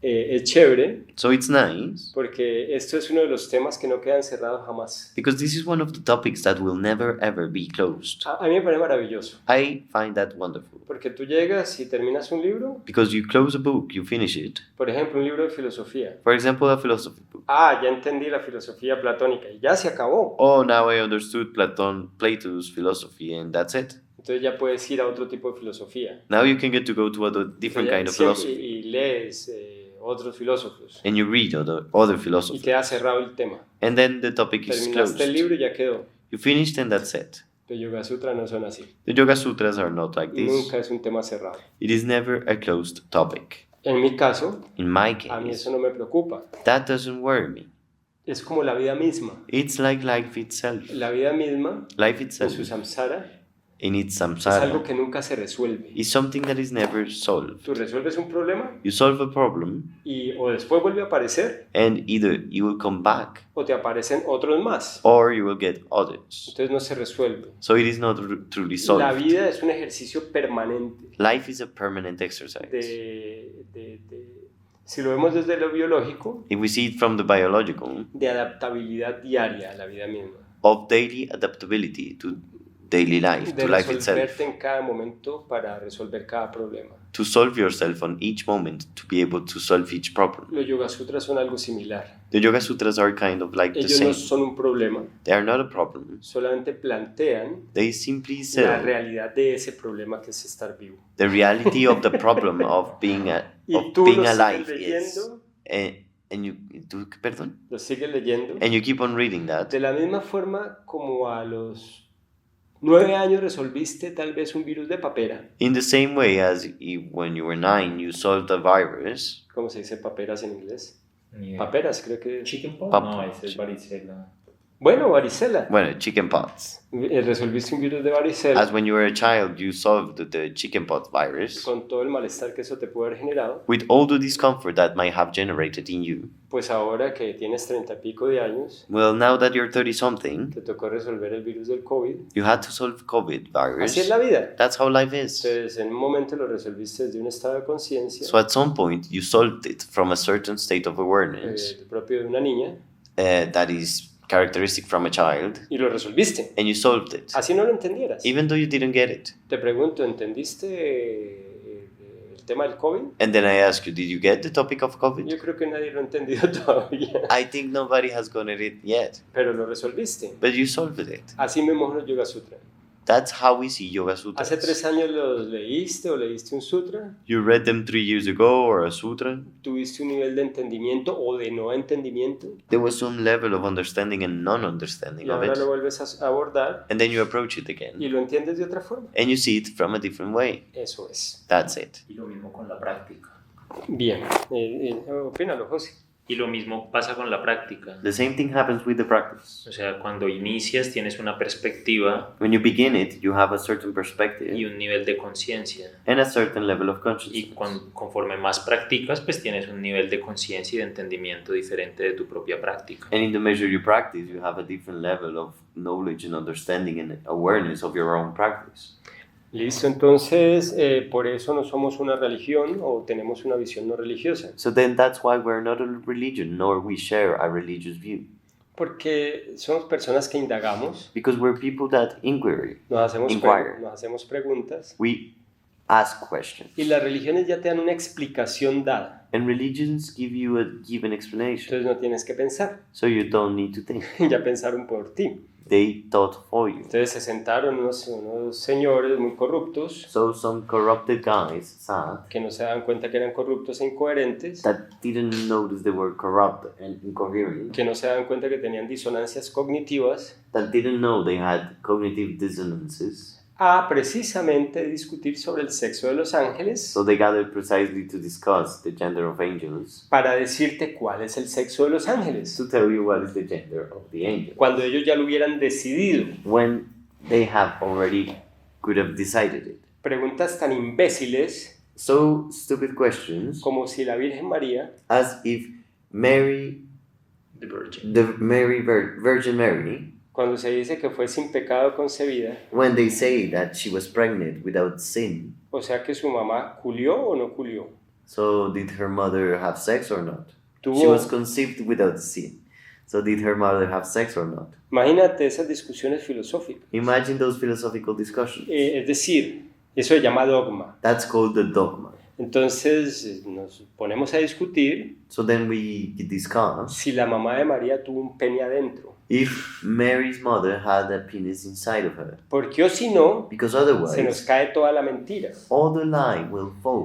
es chévere So it's nice, porque esto es uno de los temas que no quedan cerrados jamás. because this is one of the topics that will never ever be closed. A mí me parece maravilloso I find that wonderful. porque tú llegas y terminas un libro, Because you close a book, you finish it. por ejemplo, un libro de filosofía. For example, a philosophy book. Ah, ya entendí la filosofía platónica y ya se acabó. Oh, now I understood Plato's philosophy, and that's it. Entonces ya puedes ir a otro tipo de filosofía. Now you can get to go to a different kind of Siempre- philosophy, y lees otros filósofos and you read other y philosophy, queda cerrado el tema. and then the topic is closed. Terminaste el libro y ya quedó. You finished, and that's it. Los Yoga Sutras no son así. The Yoga Sutras are not like this. Nunca es un tema cerrado. It is never a closed topic. En mi caso, In my a mí case, eso no me preocupa. that doesn't worry me. Es como la vida misma. It's like life itself. La vida misma, Life en itself, su samsara, in its es algo samsara, que nunca se resuelve. is something that is never solved. Tú resuelves un problema You solve a problem, y o después vuelve a aparecer and either you will come back o te aparecen otros más. or you will get others. Entonces no se resuelve. So it is not truly La solved. vida es un ejercicio permanente Life is a permanent exercise. Si lo vemos desde lo biológico, If we see it from the biological, de adaptabilidad diaria a la vida misma. of daily adaptability to daily life, de to life itself, resolverte en cada momento para resolver cada problema. to solve yourself on each moment, to be able to solve each problem. Los Yoga Sutras son algo similar. The Yoga Sutras are kind of like the Ellos no same. son un problema, They are not a problem. solamente plantean They simply la say realidad de ese problema que es estar vivo. the reality of the problem of being Y tú lo alive sigues is. leyendo, And you, perdón? lo sigues leyendo, And you keep on reading that. de la misma forma como a los 9 años resolviste tal vez un virus de papera. In the same way as when you were 9, you solved a virus. ¿Cómo se dice paperas en inglés? Ni idea. Paperas, creo que es. ¿Chickenpox? Pap- No, ese es varicela. Bueno, varicela. Well, chickenpox. Resolviste un virus de varicela As when you were a child, you solved the chickenpox virus con todo el malestar que eso te puede haber generado. with all the discomfort that might have generated in you. Pues ahora que tienes 30 y pico de años, Well, now that you're 30 something, te tocó resolver el virus del COVID. you had to solve COVID virus. Así es la vida. That's how life is. Entonces, en un momento lo resolviste desde un estado de conciencia So at some point, you solved it from a certain state of awareness propio de una niña that is characteristic from a child, y lo resolviste. and you solved it, Así no lo entendieras. even though you didn't get it. Te pregunto, ¿entendiste el tema del COVID? And then I ask you, did you get the topic of COVID? Yo creo que nadie lo ha entendido todavía, I think nobody has gotten it yet, pero lo resolviste. but you solved it. Así mismo los Yoga Sutra. That's how we see Yoga Sutras. ¿Hace 3 años los leíste o leíste un sutra? You read them 3 years ago or a sutra. ¿Tuviste un nivel de entendimiento o de no entendimiento? There was some level of understanding and non-understanding Y of ahora it. lo vuelves a abordar And then you approach it y again. lo entiendes de otra forma. And you see it from a different way. Eso es. That's it. Y lo mismo con la práctica. Bien. Opínalo, José. Y lo mismo pasa con la práctica. The same thing happens with the practice. O sea, cuando inicias tienes una perspectiva When you begin it, you have a certain y perspective un nivel de conciencia. and a certain level of Y consciousness. conforme más practicas, pues tienes un nivel de conciencia y de entendimiento diferente de tu propia práctica. And in the measure you practice, you have a different level of knowledge and understanding and awareness of your own practice. Listo, entonces por eso no somos una religión o tenemos una visión no religiosa. So then that's why we're not a religion, nor we share a religious view. Porque somos personas que indagamos, Because we're people that inquire. nos hacemos, Inquire. nos hacemos preguntas We ask questions. y las religiones ya te dan una explicación dada. And religions give you a given explanation. Entonces no tienes que pensar, So you don't need to think. ya pensaron por ti. They thought for you. Entonces se sentaron unos señores muy corruptos So some corrupted guys sat que no se daban cuenta que eran corruptos e incoherentes, that didn't notice they were corrupt and incoherent, que no se daban cuenta que tenían disonancias cognitivas, that didn't know they had cognitive dissonances. a precisamente discutir sobre el sexo de los ángeles So they gathered precisely to discuss the gender of angels, para decirte cuál es el sexo de los ángeles, to tell you what is the gender of the angel, cuando ellos ya lo hubieran decidido. when they have already could have decided it. Preguntas tan imbéciles So stupid questions como si la Virgen María as if Mary, The Virgin. the Virgin Mary, cuando se dice que fue sin pecado concebida, when they say that she was pregnant without sin, o sea que su mamá culió o no culió. so did her mother have sex or not? She Tuvo, was conceived without sin. So did her mother have sex or not? imagínate esas discusiones filosóficas. Imagine those philosophical discussions. Es decir, eso se llama dogma. That's called the dogma. Entonces nos ponemos a discutir So then we discuss si la mamá de María tuvo un pene adentro. if Mary's mother had a penis inside of her. Porque o si no, Because se nos otherwise, cae toda la mentira. all the lie will fall.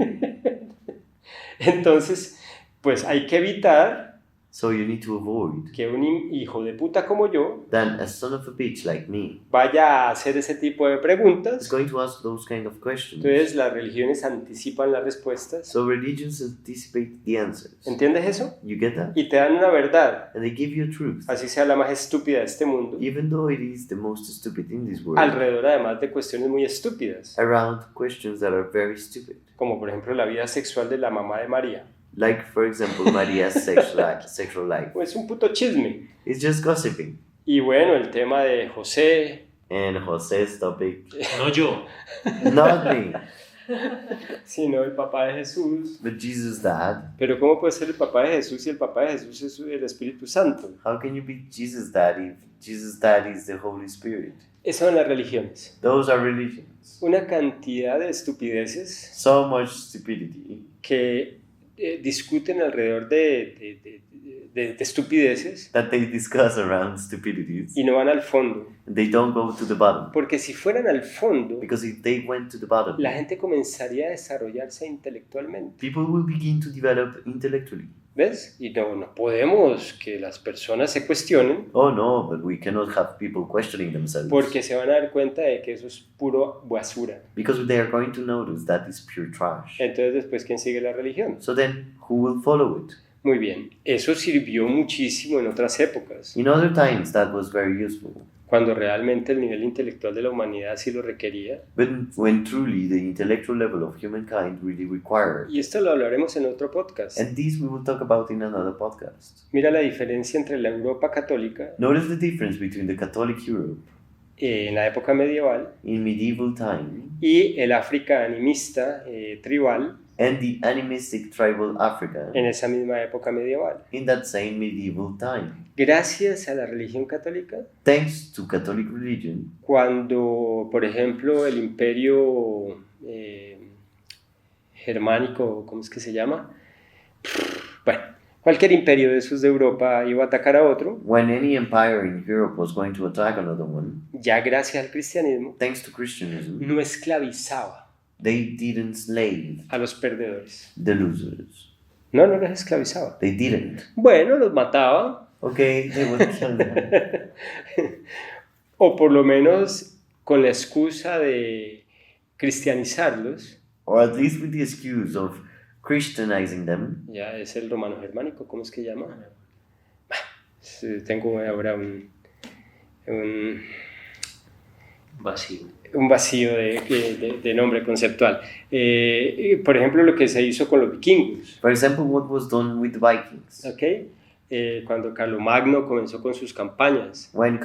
Entonces, pues hay que evitar So you need to avoid que un hijo de puta como yo that a son of a bitch like me vaya a hacer ese tipo de is preguntas. going to ask those kind of questions. Entonces las religiones anticipan las respuestas. So religions anticipate the answers. ¿Entiendes eso? You get that? Y te dan una verdad, And they give you truth. así sea la más estúpida de este mundo, Even though it is the most stupid in this world, alrededor además de cuestiones muy estúpidas, around questions that are very stupid. como por ejemplo la vida sexual de la mamá de María. Like, for example, Maria's sexual life. Es un puto chisme. It's just gossiping. Y bueno, el tema de José, And Jose's topic, No yo. not me. sino el papá de Jesús. but Jesus' dad. Pero ¿cómo puede ser el papá de Jesús si el papá de Jesús es el Espíritu Santo? How can you be Jesus' dad if Jesus' dad is the Holy Spirit? Eso son las religiones. Those are religions. Una cantidad de estupideces So much stupidity que discuten alrededor de estupideces that they discuss around stupidities. y no van al fondo. They don't go to the bottom. Porque si fueran al fondo, Because if they went to the bottom, la gente comenzaría a desarrollarse intelectualmente. people will begin to develop intellectually. ¿Ves? Y no podemos que las personas se cuestionen Oh no, but we cannot have people questioning themselves. porque se van a dar cuenta de que eso es puro basura. Because they are going to notice that is pure trash. Entonces después, ¿quién sigue la religión? So then, who will follow it? Muy bien, eso sirvió muchísimo en otras épocas, In other times, that was very useful. cuando realmente el nivel intelectual de la humanidad sí lo requería. But when truly the intellectual level of humankind really required. Y esto lo hablaremos en otro podcast. And this we will talk about in another podcast. Mira la diferencia entre la Europa católica Notice the difference between the Catholic Europe en la época medieval in medieval time y el África animista tribal and the animistic tribal Africa en esa misma época medieval. in that same medieval time. Gracias a la religión católica, Thanks to Catholic religion, cuando, por ejemplo, el imperio germánico, ¿cómo es que se llama? Bueno, cualquier imperio de esos de Europa iba a atacar a otro, when any empire in Europe was going to attack another one, ya gracias al cristianismo, thanks to Christianism, no esclavizaba they didn't slave a los perdedores. the losers. No los esclavizaba. They didn't. Bueno, los mataba, Okay, they would kill them. o por lo menos con la excusa de cristianizarlos. Or at least with the excuse of Christianizing them. Ya es el romano germánico, ¿cómo es que llama? Sí, tengo ahora un Vacío. vacío de nombre conceptual. Por ejemplo, lo que se hizo con los vikingos, For example, what was done with the Vikings. ¿ok? Cuando Carlomagno comenzó con sus campañas. When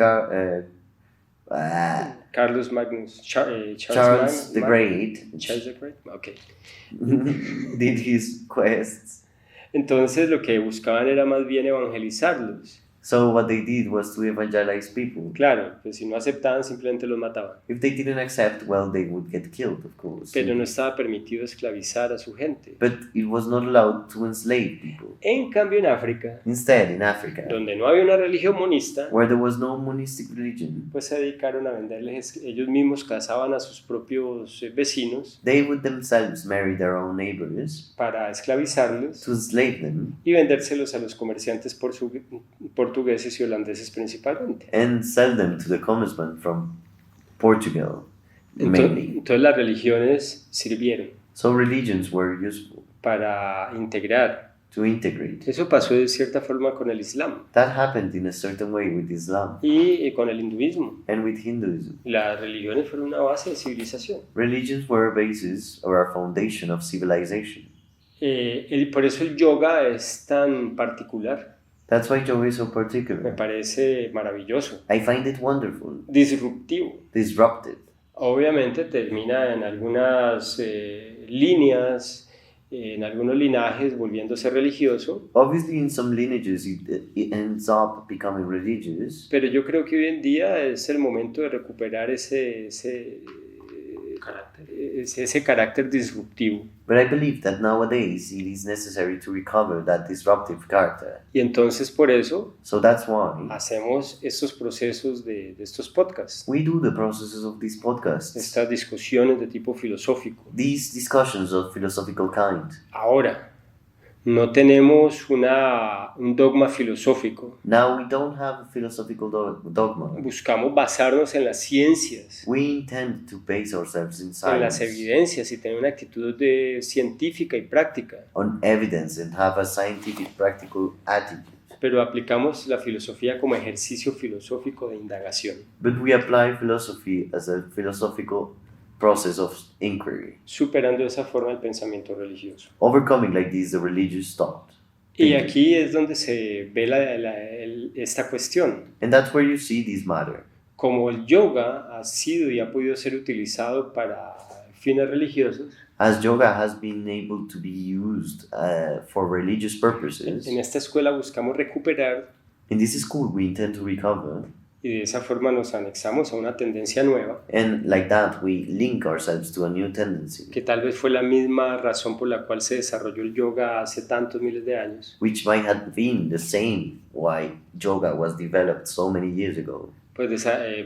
Carlos Magnus, Charles the Great Charles the Great, ok. did his quests. Entonces lo que buscaban era más bien evangelizarlos. So what they did was to evangelize people. Claro, pues si no aceptaban simplemente los mataban. If they didn't accept, well, they would get killed, of course. Pero no estaba permitido esclavizar a su gente. But it was not allowed to enslave people. En cambio en África, Instead, in Africa, donde no había una religión monista, where there was no monistic religion, pues se dedicaron a venderles, ellos mismos cazaban a sus propios vecinos they would themselves marry their own neighbors para esclavizarlos to enslave them y vendérselos a los comerciantes portugueses y holandeses principalmente. and sell them to the commercemen from Portugal, mainly. Entonces las religiones sirvieron So religions were useful para integrar. to integrate. Eso pasó de cierta forma con el Islam That happened in a certain way with Islam y con el hinduismo. and with Hinduism. Las religiones fueron una base de civilización. Religions were a basis or a foundation of civilization. Por eso el yoga es tan particular. That's why yoga is so Me particular. parece maravilloso, I find it wonderful, disruptivo. disruptive. Obviamente termina en algunas líneas, en algunos linajes volviéndose religioso, Obviously, in some lineages, it ends up becoming religious, pero yo creo que hoy en día es el momento de recuperar ese carácter disruptivo. but I believe that nowadays it is necessary to recover that disruptive character. Y entonces por eso So that's why hacemos estos procesos de estos podcasts, we do the processes of these podcasts, estas discusiones de tipo filosófico. these discussions of philosophical kind. Ahora, no tenemos un dogma filosófico. Now, we don't have a philosophical dogma. Buscamos basarnos en las ciencias, We intend to base ourselves in en las science, evidencias y tener una actitud científica y práctica. on evidence, and have a scientific, practical attitude. Pero aplicamos la filosofía como ejercicio filosófico de indagación, But we apply philosophy as a philosophical process of inquiry, superando de esa forma el pensamiento religioso. overcoming like this the religious thought. Y aquí es donde se ve esta cuestión. And that's where you see this matter. Como el yoga ha sido y ha podido ser utilizado para fines religiosos, as yoga has been able to be used for religious purposes, en esta escuela buscamos recuperar in this school we intend to recover, y de esa forma nos anexamos a una tendencia nueva, and like that we link ourselves to a new tendency, que tal vez fue la misma razón por la cual se desarrolló el yoga hace tantos miles de años. which might have been the same why yoga was developed so many years ago. Pues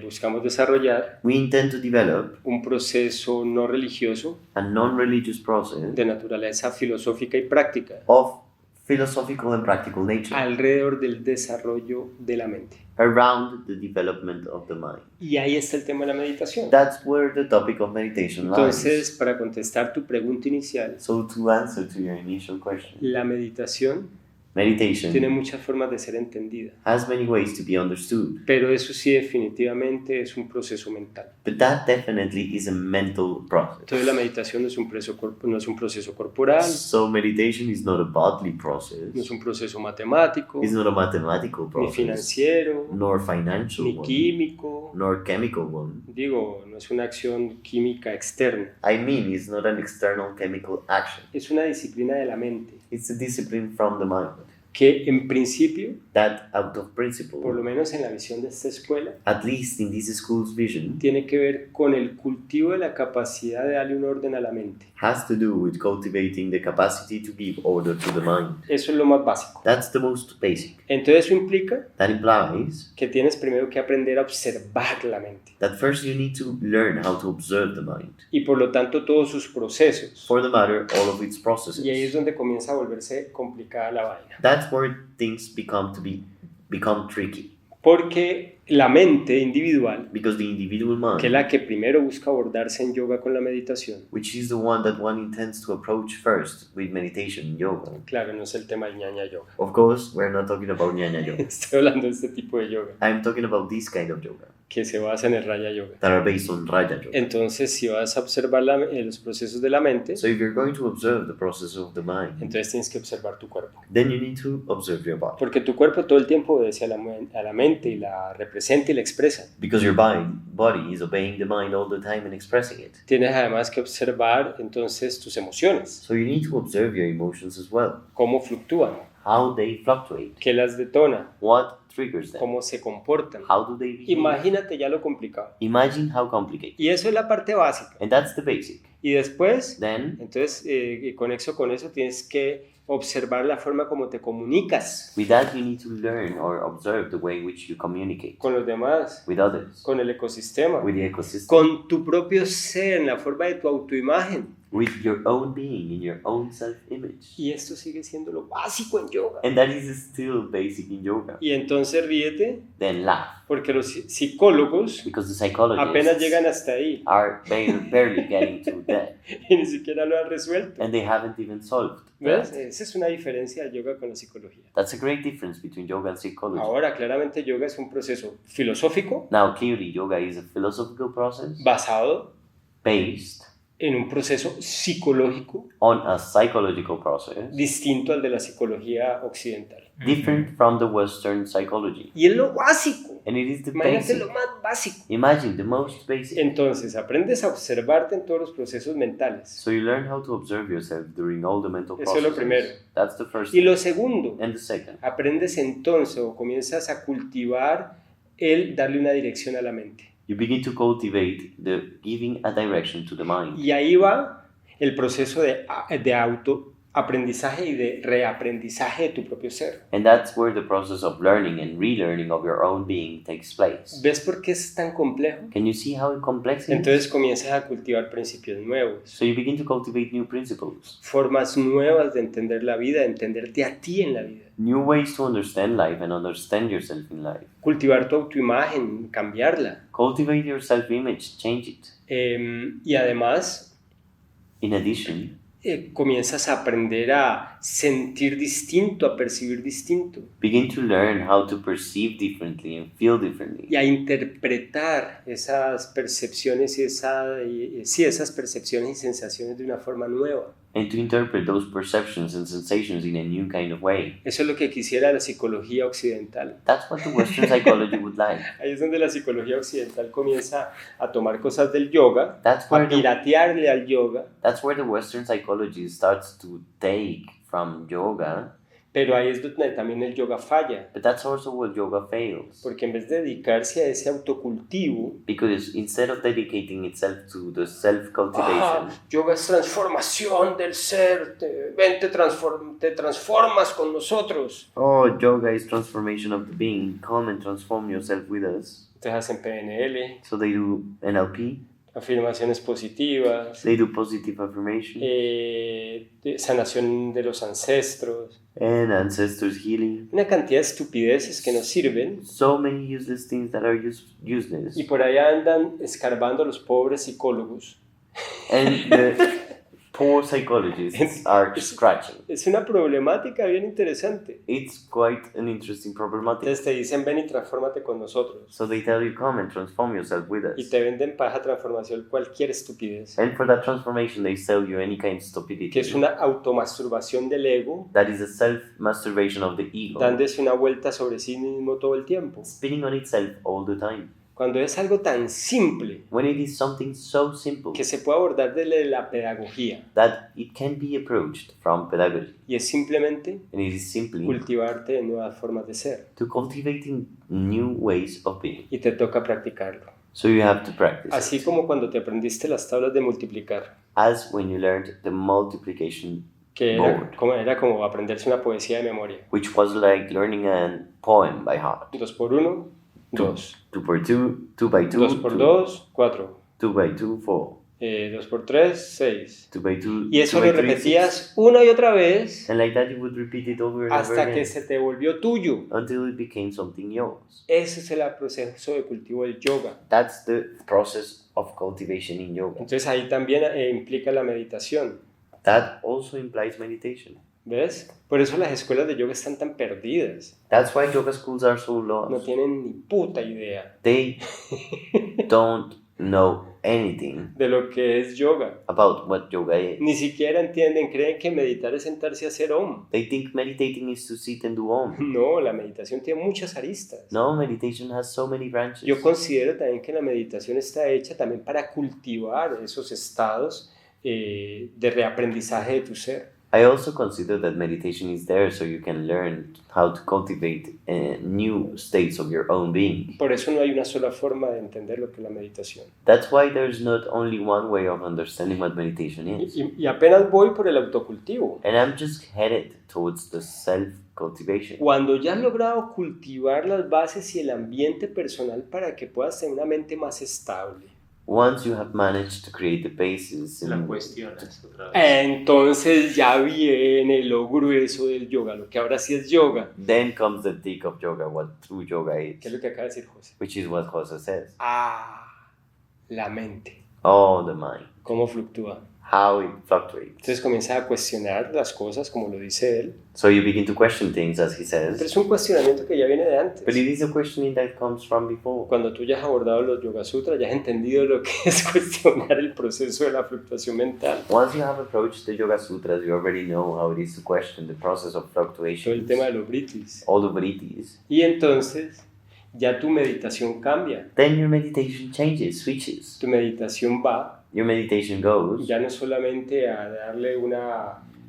buscamos desarrollar We intend to develop un proceso no religioso a non-religious process de naturaleza filosófica y práctica of philosophical and practical nature alrededor del desarrollo de la mente. around the development of the mind. Y ahí está el tema de la meditación. That's where the topic of meditation lies. Entonces, para contestar tu pregunta inicial, So to answer to your initial question, la meditación meditation tiene muchas formas de ser entendida, has many ways to be understood, pero eso sí definitivamente es un proceso mental. but that definitely is a mental process. Entonces la meditación no es un proceso corporal, So meditation is not a bodily process, no es un proceso matemático, it's not a mathematical ni process, financiero, nor financial ni one, químico. nor chemical one. Digo, no es una acción química externa, I mean, it's not an external chemical action. es una disciplina de la mente It's a discipline from the mind que en principio, that, out of principle, por lo menos en la visión de esta escuela, at least in this school's vision, tiene que ver con el cultivo de la capacidad de darle un orden a la mente. has to do with cultivating the capacity to give order to the mind. Eso es lo más básico. That's the most basic. Entonces eso implica That implies que tienes primero que aprender a observar la mente that first you need to learn how to observe the mind. y por lo tanto todos sus procesos. For the matter, all of its processes. Y ahí es donde comienza a volverse complicada la vaina. That's where things become tricky. Porque la mente individual, Because the individual que es mind, la que primero busca abordarse en yoga con la meditación, which is the one that one intends to approach first with meditation and yoga. claro, no es el tema del ñaña yoga. Of course, we're not talking about Jnana yoga. Estoy hablando de este tipo de yoga, I'm talking about this kind of yoga que se basa en el Raya Yoga. that are based on Raja yoga. Entonces, si vas a observar los procesos de la mente, So if you're going to observe the process of the mind, entonces tienes que observar tu cuerpo. then you need to observe your body. Porque tu cuerpo todo el tiempo obedece a la mente y la representa y la expresa. Because your body is obeying the mind all the time and expressing it. Tienes además que observar entonces tus emociones, So you need to observe your emotions as well. cómo fluctúan, How they fluctuate. qué las detona, What triggers them. cómo se comportan. How do they behave? Imagínate ya lo complicado. Imagine how complicated. Y eso es la parte básica. And that's the basic. Y después, Then, entonces, conexo con eso, tienes que observar la forma como te comunicas with that, you need to learn or observe the way in which you communicate con los demás, with others, con el ecosistema, with the ecosystem, con tu propio ser, en la forma de tu autoimagen. with your own being, in your own self-image. Y esto sigue siendo lo básico en yoga. And that is still basic in yoga. Y entonces ríete, Then laugh, porque los psicólogos because the psychologists apenas llegan hasta ahí are barely getting to that, y ni siquiera lo han resuelto. and they haven't even solved ¿Ves? that. Esa es una diferencia de yoga con la psicología. That's a great difference between yoga and psychology. Ahora, claramente, yoga es un proceso filosófico Now, clearly, yoga is a philosophical process basado based en un proceso psicológico on a psychological process distinto al de la psicología occidental. different from the Western psychology. Y es lo básico. And it is the Imagínate basic. lo más básico. Imagine the most basic. Entonces, aprendes a observarte en todos los procesos mentales. So you learn how to observe yourself during all the mental Eso es lo processes. primero. That's the first Y thing. lo segundo, And the second, aprendes entonces o comienzas a cultivar el darle una dirección a la mente. you begin to cultivate the giving a direction to the mind. Y ahí va el proceso de autoaprendizaje y de reaprendizaje de tu propio ser. And that's where the process of learning and relearning of your own being takes place. ¿Ves por qué es tan complejo? Can you see how complex it is? Entonces comienzas a cultivar principios nuevos, So you begin to cultivate new principles, formas nuevas de entender la vida, de entenderte a ti en la vida. new ways to understand life and understand yourself in life. Cultivar tu autoimagen, cambiarla. Cultivate your self-image, change it. Y además In addition, comienzas a aprender a sentir distinto, a percibir distinto begin to learn how to perceive differently and feel differently. y a interpretar esas percepciones y esas percepciones y sensaciones de una forma nueva. and to interpret those perceptions and sensations in a new kind of way. Eso es lo que quisiera la psicología occidental. That's what the Western psychology would like. Ahí es donde la psicología occidental comienza a tomar cosas del yoga, That's a where the piratearle al yoga, Western psychology starts to take from yoga, pero ahí es donde también el yoga falla, but that's also where yoga fails. porque en vez de dedicarse a ese autocultivo, Because instead of dedicating itself to the self-cultivation, yoga es transformación del ser, ven, te transformas con nosotros. yoga is transformation of the being, come and transform yourself with us. Entonces hacen PNL, So they do NLP, afirmaciones positivas, they do positive affirmation, sanación de los ancestros, and ancestors healing. una cantidad de estupideces que nos sirven. So many useless things that are useless. Y por allá andan escarbando a los pobres psicólogos. And the poor psychologists are scratching. Es una problemática bien interesante. It's quite an interesting problematic. Entonces te dicen, ven y transfórmate con nosotros. So they tell you, come and transform yourself with Y us. te venden para esa transformación cualquier estupidez. And for that transformation, they sell you any kind of stupidity. Que es una automasturbación del ego, That is a self-masturbation of the ego, dándose una vuelta sobre sí mismo todo el tiempo. spinning on itself all the time. Cuando es algo tan simple When it is something so simple que se puede abordar desde la pedagogía that it can be approached from pedagogy, y es simplemente and it is simply cultivarte de nuevas formas de ser to cultivating new ways of being. y te toca practicarlo. So you have to practice Así it. como cuando te aprendiste las tablas de multiplicar, As when you learned the multiplication que board, era como aprenderse una poesía de memoria. which was like learning a poem by heart. 2 por 1, 2. 2 por 2, 2 by 2, 2 por 2, 4. 2 by 2, 4. 2 por 3, 6. 2 by 2, Y eso 2 lo by 3, repetías una y otra vez 6. And like that you would repeat it over and over hasta que again se te volvió tuyo. until it became something yours. Ese es el proceso de cultivo del yoga. That's the process of cultivation in yoga. Entonces ahí también implica la meditación. That also implies meditation. ¿Ves? Por eso las escuelas de yoga están tan perdidas. That's why yoga schools are so No lost. tienen ni puta idea They don't know anything de lo que es yoga. about what yoga is. Ni siquiera entienden, creen que meditar es sentarse a hacer om. They think meditating is to sit and do om. No, la meditación tiene muchas aristas. No, meditation has so many branches. Yo considero también que la meditación está hecha también para cultivar esos estados de reaprendizaje de tu ser. I also consider that meditation is there so you can learn how to cultivate new states of your own being. Por eso no hay una sola forma de entender lo que es la meditación. That's why there's not only one way of understanding what meditation is. Y apenas voy por el autocultivo. And I'm just headed towards the self-cultivation. Cuando ya has logrado cultivar las bases y el ambiente personal para que puedas tener una mente más estable, Once you have managed to create the basis, La and cuestionas otra vez. entonces ya viene lo grueso del yoga, lo que ahora sí es yoga. then comes the thick of yoga, what true yoga ¿Qué es is, lo que acaba de decir José? which is what Jose says. La mente, Oh, the mind, cómo fluctúa. how it fluctuates. Entonces comienza a cuestionar las cosas como lo dice él. So you begin to question things, as he Pero says, es un cuestionamiento que ya viene de antes. but it is a questioning that comes from before. Cuando tú ya has abordado los Yoga Sutras, ya has entendido lo que es cuestionar el proceso de la fluctuación mental. Once you have approached the Yoga Sutras, you already know how it is to question the process of Todo el fluctuation, tema de los britis. all the vrittis. Y entonces ya tu meditación cambia. Then your meditation changes, switches. Tu meditación va Your meditation goes ya no solamente a darle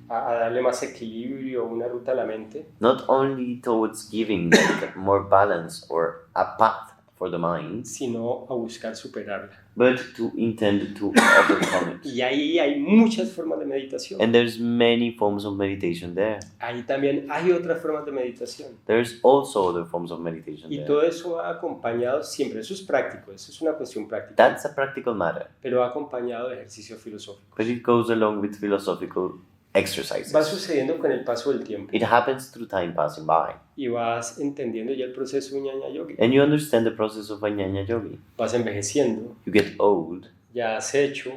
a darle más equilibrio, una ruta a la mente, not only towards giving like more balance or a path for the mind, sino a buscar superarla. but to intend to overcome it. Y ahí hay muchas formas de meditación. And there's many forms of meditation there. Ahí también hay otras formas de meditación. There's also other forms of meditation Y there. todo eso va acompañado siempre, eso es práctico, eso es una cuestión práctica, That's a practical matter, pero va acompañado de ejercicio filosófico. but it goes along with philosophical exercises. Va sucediendo con el paso del tiempo It happens through time passing by. y vas entendiendo ya el proceso de Ñaña Yogi. And you understand the process of Vajnana Yogi. Vas envejeciendo, You get old, ya has hecho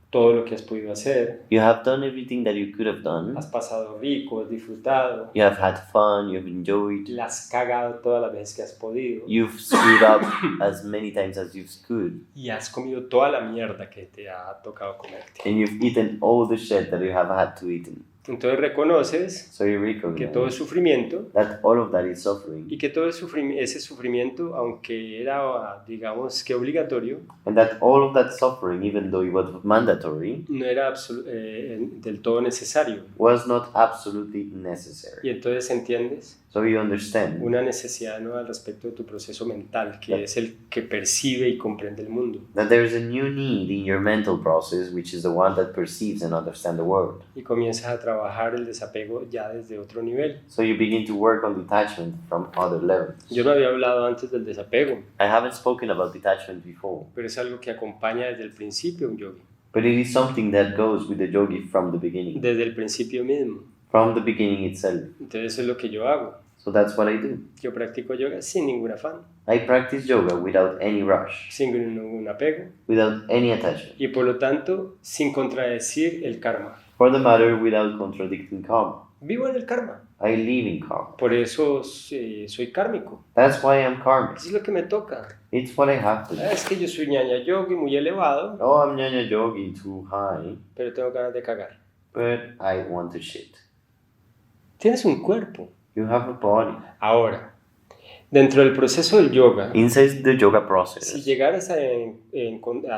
todo lo que has podido hacer, You have done everything that you could have done. has pasado rico, has disfrutado, You have had fun, you have enjoyed. la has cagado todas las veces que has podido You've screwed up as many times as you've could. y has comido toda la mierda que te ha tocado comerte. And you've eaten all the shit that you have had to eat. Entonces reconoces So you que todo es recognize sufrimiento that all of that is suffering. y que todo ese sufrimiento, aunque era, digamos, que obligatorio, And that all of that suffering, even though it was mandatory, no era del todo necesario. was not absolutely necessary. Y entonces entiendes So you understand una necesidad nueva al respecto de tu proceso mental, que es el que percibe y comprende el mundo. that there is a new need in your mental process, which is the one that perceives and understands the world. Y comienzas a trabajar el desapego ya desde otro nivel. So you begin to work on detachment from other levels. Yo no había hablado antes del desapego, I haven't spoken about detachment before, pero es algo que acompaña desde el principio un yogi, but it is something that goes with the yogi from the beginning, desde el principio mismo. from the beginning itself. Entonces eso es lo que yo hago. So that's what I do. Yo practico yoga sin ningún afán, I practice yoga without any rush, sin ningún apego without any attachment. y por lo tanto sin contradecir el karma. For the matter, without contradicting karma. Vivo en el karma, I live in karma. por eso soy kármico. That's why I'm karmic. Eso es lo que me toca. It's what I have to do. Es que yo soy ñaña yogi muy elevado, Oh, I'm Nyanya Yogi too high, pero tengo ganas de cagar. but I want to shit. Tienes un cuerpo. You have a body. Ahora, dentro del proceso del yoga, Inside the yoga si process, llegaras a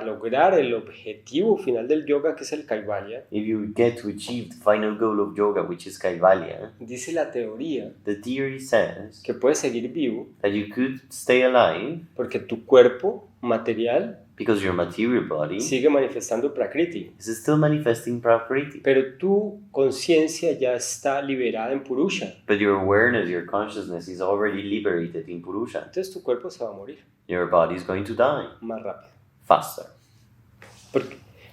lograr el objetivo final del yoga, que es el Kaivalya, if you get to achieve the final goal of yoga, which is Kaivalya, dice la teoría the theory says que puedes seguir vivo that you could stay alive porque tu cuerpo material because your material body sigue manifestando Prakriti, is still manifesting Prakriti. pero tu conciencia ya está liberada en Purusha. But your awareness, your consciousness is already liberated in Purusha. Entonces tu cuerpo se va a morir Your body is going to die más rápido. faster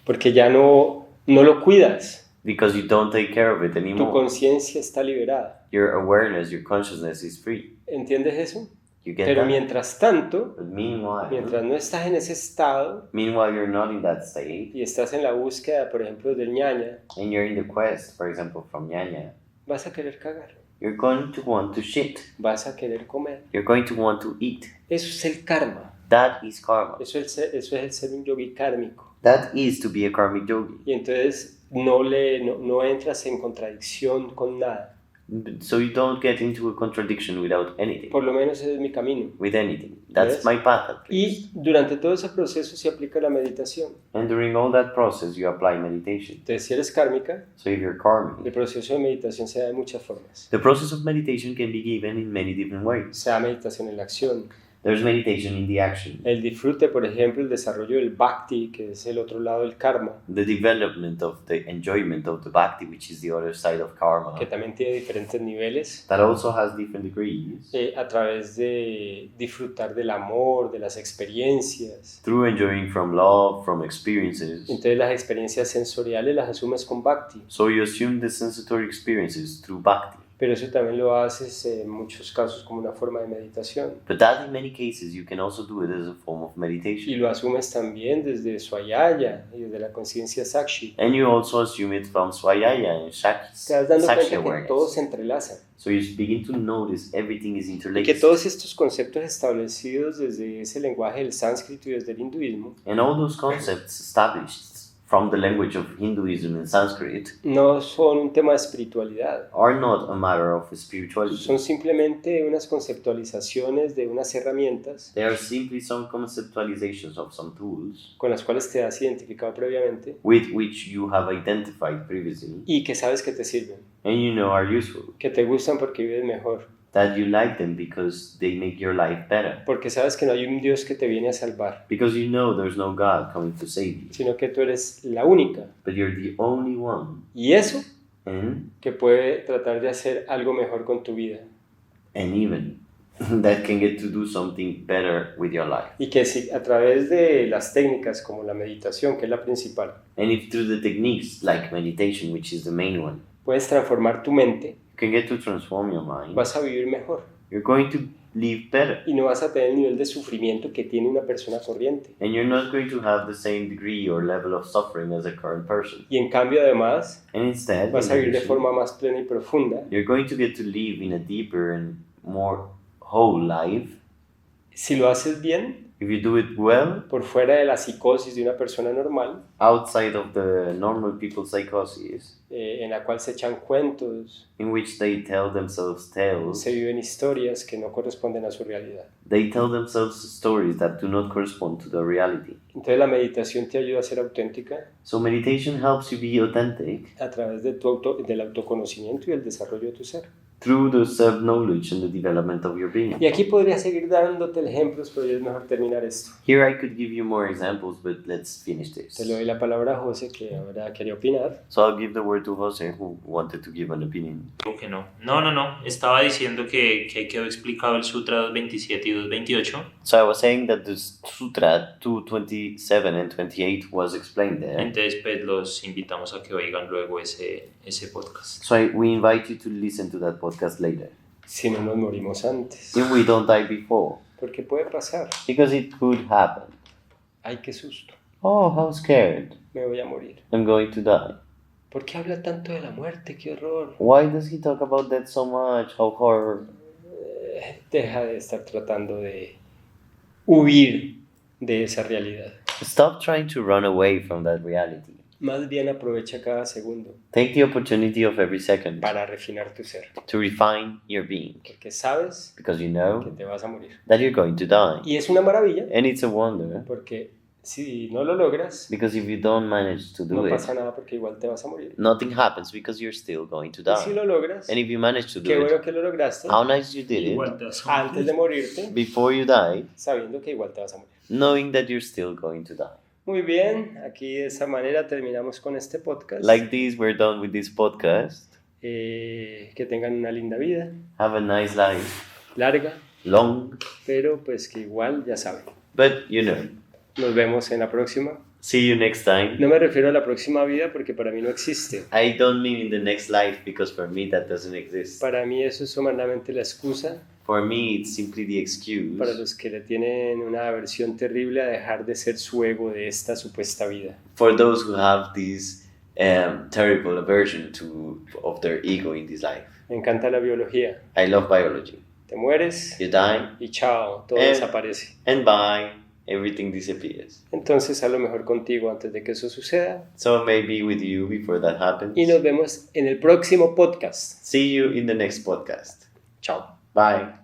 Porque ya no lo cuidas. because you don't take care of it Tu anymore. conciencia está liberada. Your awareness, your consciousness is free. ¿Entiendes eso? You get Pero that? mientras tanto, But meanwhile, no estás en ese estado you're not in that state y estás en la búsqueda, por ejemplo, del ñaña, and you're in the quest, for example, from Nyanya, vas a querer cagar, you're going to want to shit. vas a querer comer. You're going to want to eat. Eso es el karma. That is karma. Eso es el ser un yogi kármico. That is to be a karmic yogi. Y entonces no entras en contradicción con nada. So you don't get into a contradiction without anything, Por lo menos ese es mi camino. with anything. That's Yes. my path at Y least. durante todo ese proceso se aplica la meditación. And during all that process, you apply meditation. Entonces, si eres kármica, So if you're karmic, el proceso de meditación se da de muchas formas. the process of meditation can be given in many different ways. Se da meditación en la acción. There's meditation in the action, El disfrute, por ejemplo, el desarrollo del bhakti, que es el otro lado del karma, the development of the enjoyment of the bhakti, which is the other side of karma, que también tiene diferentes niveles, that also has different degrees. a través de disfrutar del amor, de las experiencias. Through enjoying from love, from experiences. Entonces las experiencias sensoriales las asumes con bhakti, So you assume the sensory experiences through bhakti. pero eso también lo haces en muchos casos como una forma de meditación. But that in many cases you can also do it as a form of Y meditation. lo asumes también desde Swayaya y desde la conciencia Sakshi. And you also assume it from Swayaya and Te vas dando Sakshi cuenta que todo awareness. se entrelaza. So you begin to notice everything is Y que interlinked. todos estos conceptos establecidos desde ese lenguaje del sánscrito y desde el hinduismo And all those concepts established from the language of Hinduism and Sanskrit no son un tema de espiritualidad. are not a matter of spirituality. Son simplemente unas conceptualizaciones de unas herramientas They are simply some conceptualizations of some tools con las cuales te has identificado previamente with which you have identified previously y que sabes que te sirven, and you know are useful. que te gustan porque vives mejor, That you like them because they make your life better. porque sabes que no hay un Dios que te viene a salvar, Because you know there's no God coming to save you. sino que tú eres la única. But you're the only one. Y eso And que puede tratar de hacer algo mejor con tu vida. even that can get to do something better with your life. Y que si a través de las técnicas como la meditación, que es la principal, And if through the techniques like meditation, which is the main one, puedes transformar tu mente, you can get to transform your mind, vas a vivir mejor. you're going to live better. Y no vas a tener el nivel de sufrimiento que tiene una persona corriente. And you're not going to have the same degree or level of suffering as a current person. Y en cambio, además, And instead, vas a vivir de in forma más plena y profunda you're going to get to live in a deeper and more whole life. si lo haces bien, If you do it well, por fuera de la psicosis de una persona normal, outside of the normal people's psychosis, en la cual se echan cuentos, in which they tell themselves tales, se viven historias que no corresponden a su realidad. they tell themselves stories that do not correspond to the reality. Entonces la meditación te ayuda a ser auténtica So meditation helps you be authentic a través de del autoconocimiento y el desarrollo de tu ser. through the self-knowledge and the development of your being. Y aquí podría seguir dándote ejemplos, pero ya es mejor terminar esto. Here I could give you more examples, but let's finish Te this. le doy la palabra a José, que ahora quería opinar. So I'll give the word to Jose, who wanted to give an opinion. Digo que no. No. Estaba diciendo que ahí quedó explicado el Sutra 227 y 228. So I was saying that the Sutra 227 and 28 was explained there. Entonces, pues los invitamos a que oigan luego ese podcast. So we invite you to listen to that podcast later. Si no nos morimos antes. If we don't die before, Porque puede pasar. because it could happen. Ay, qué susto. Oh, how scared. Me voy a morir. I'm going to die. ¿Por qué habla tanto de la muerte? ¡Qué horror! Why does he talk about that so much? How horror. Deja de estar tratando de huir de esa realidad. Stop trying to run away from that reality. Más bien aprovecha cada segundo Take the opportunity of every second para refinar tu ser. to refine your being, Porque sabes because you que know te vas a morir. that you're going to die. Y es una maravilla, And it's a wonder, porque si no lo logras, because if you don't manage to no do it, pasa nada porque igual te vas a morir. nothing happens because you're still going to Y si die. lo logras, And if you manage to qué do bueno it, que lo lograste how nice you did it Igual te vas a antes de morirte, before you die, sabiendo que igual te vas a morir. knowing that you're still going to die. Muy bien, aquí de esa manera terminamos con este podcast. Like this, we're done with this podcast. Que tengan una linda vida, Have a nice life, larga, long, pero pues que igual ya saben. but you know. Nos vemos en la próxima. See you next time. No me refiero a la próxima vida porque para mí no existe. I don't mean in the next life because for me that doesn't exist. Para mí eso es solamente la excusa For me, it's simply the excuse para los que le tienen una aversión terrible a dejar de ser su ego de esta supuesta vida. for those who have this terrible aversion of their ego in this life. Me encanta la biología. I love biology. Te mueres You die, y chao, todo Eh. desaparece. and bye, everything disappears. Entonces haz lo mejor contigo antes de que eso suceda. So maybe with you before that happens. Y nos vemos en el próximo podcast. See you in the next podcast. Chao. Bye.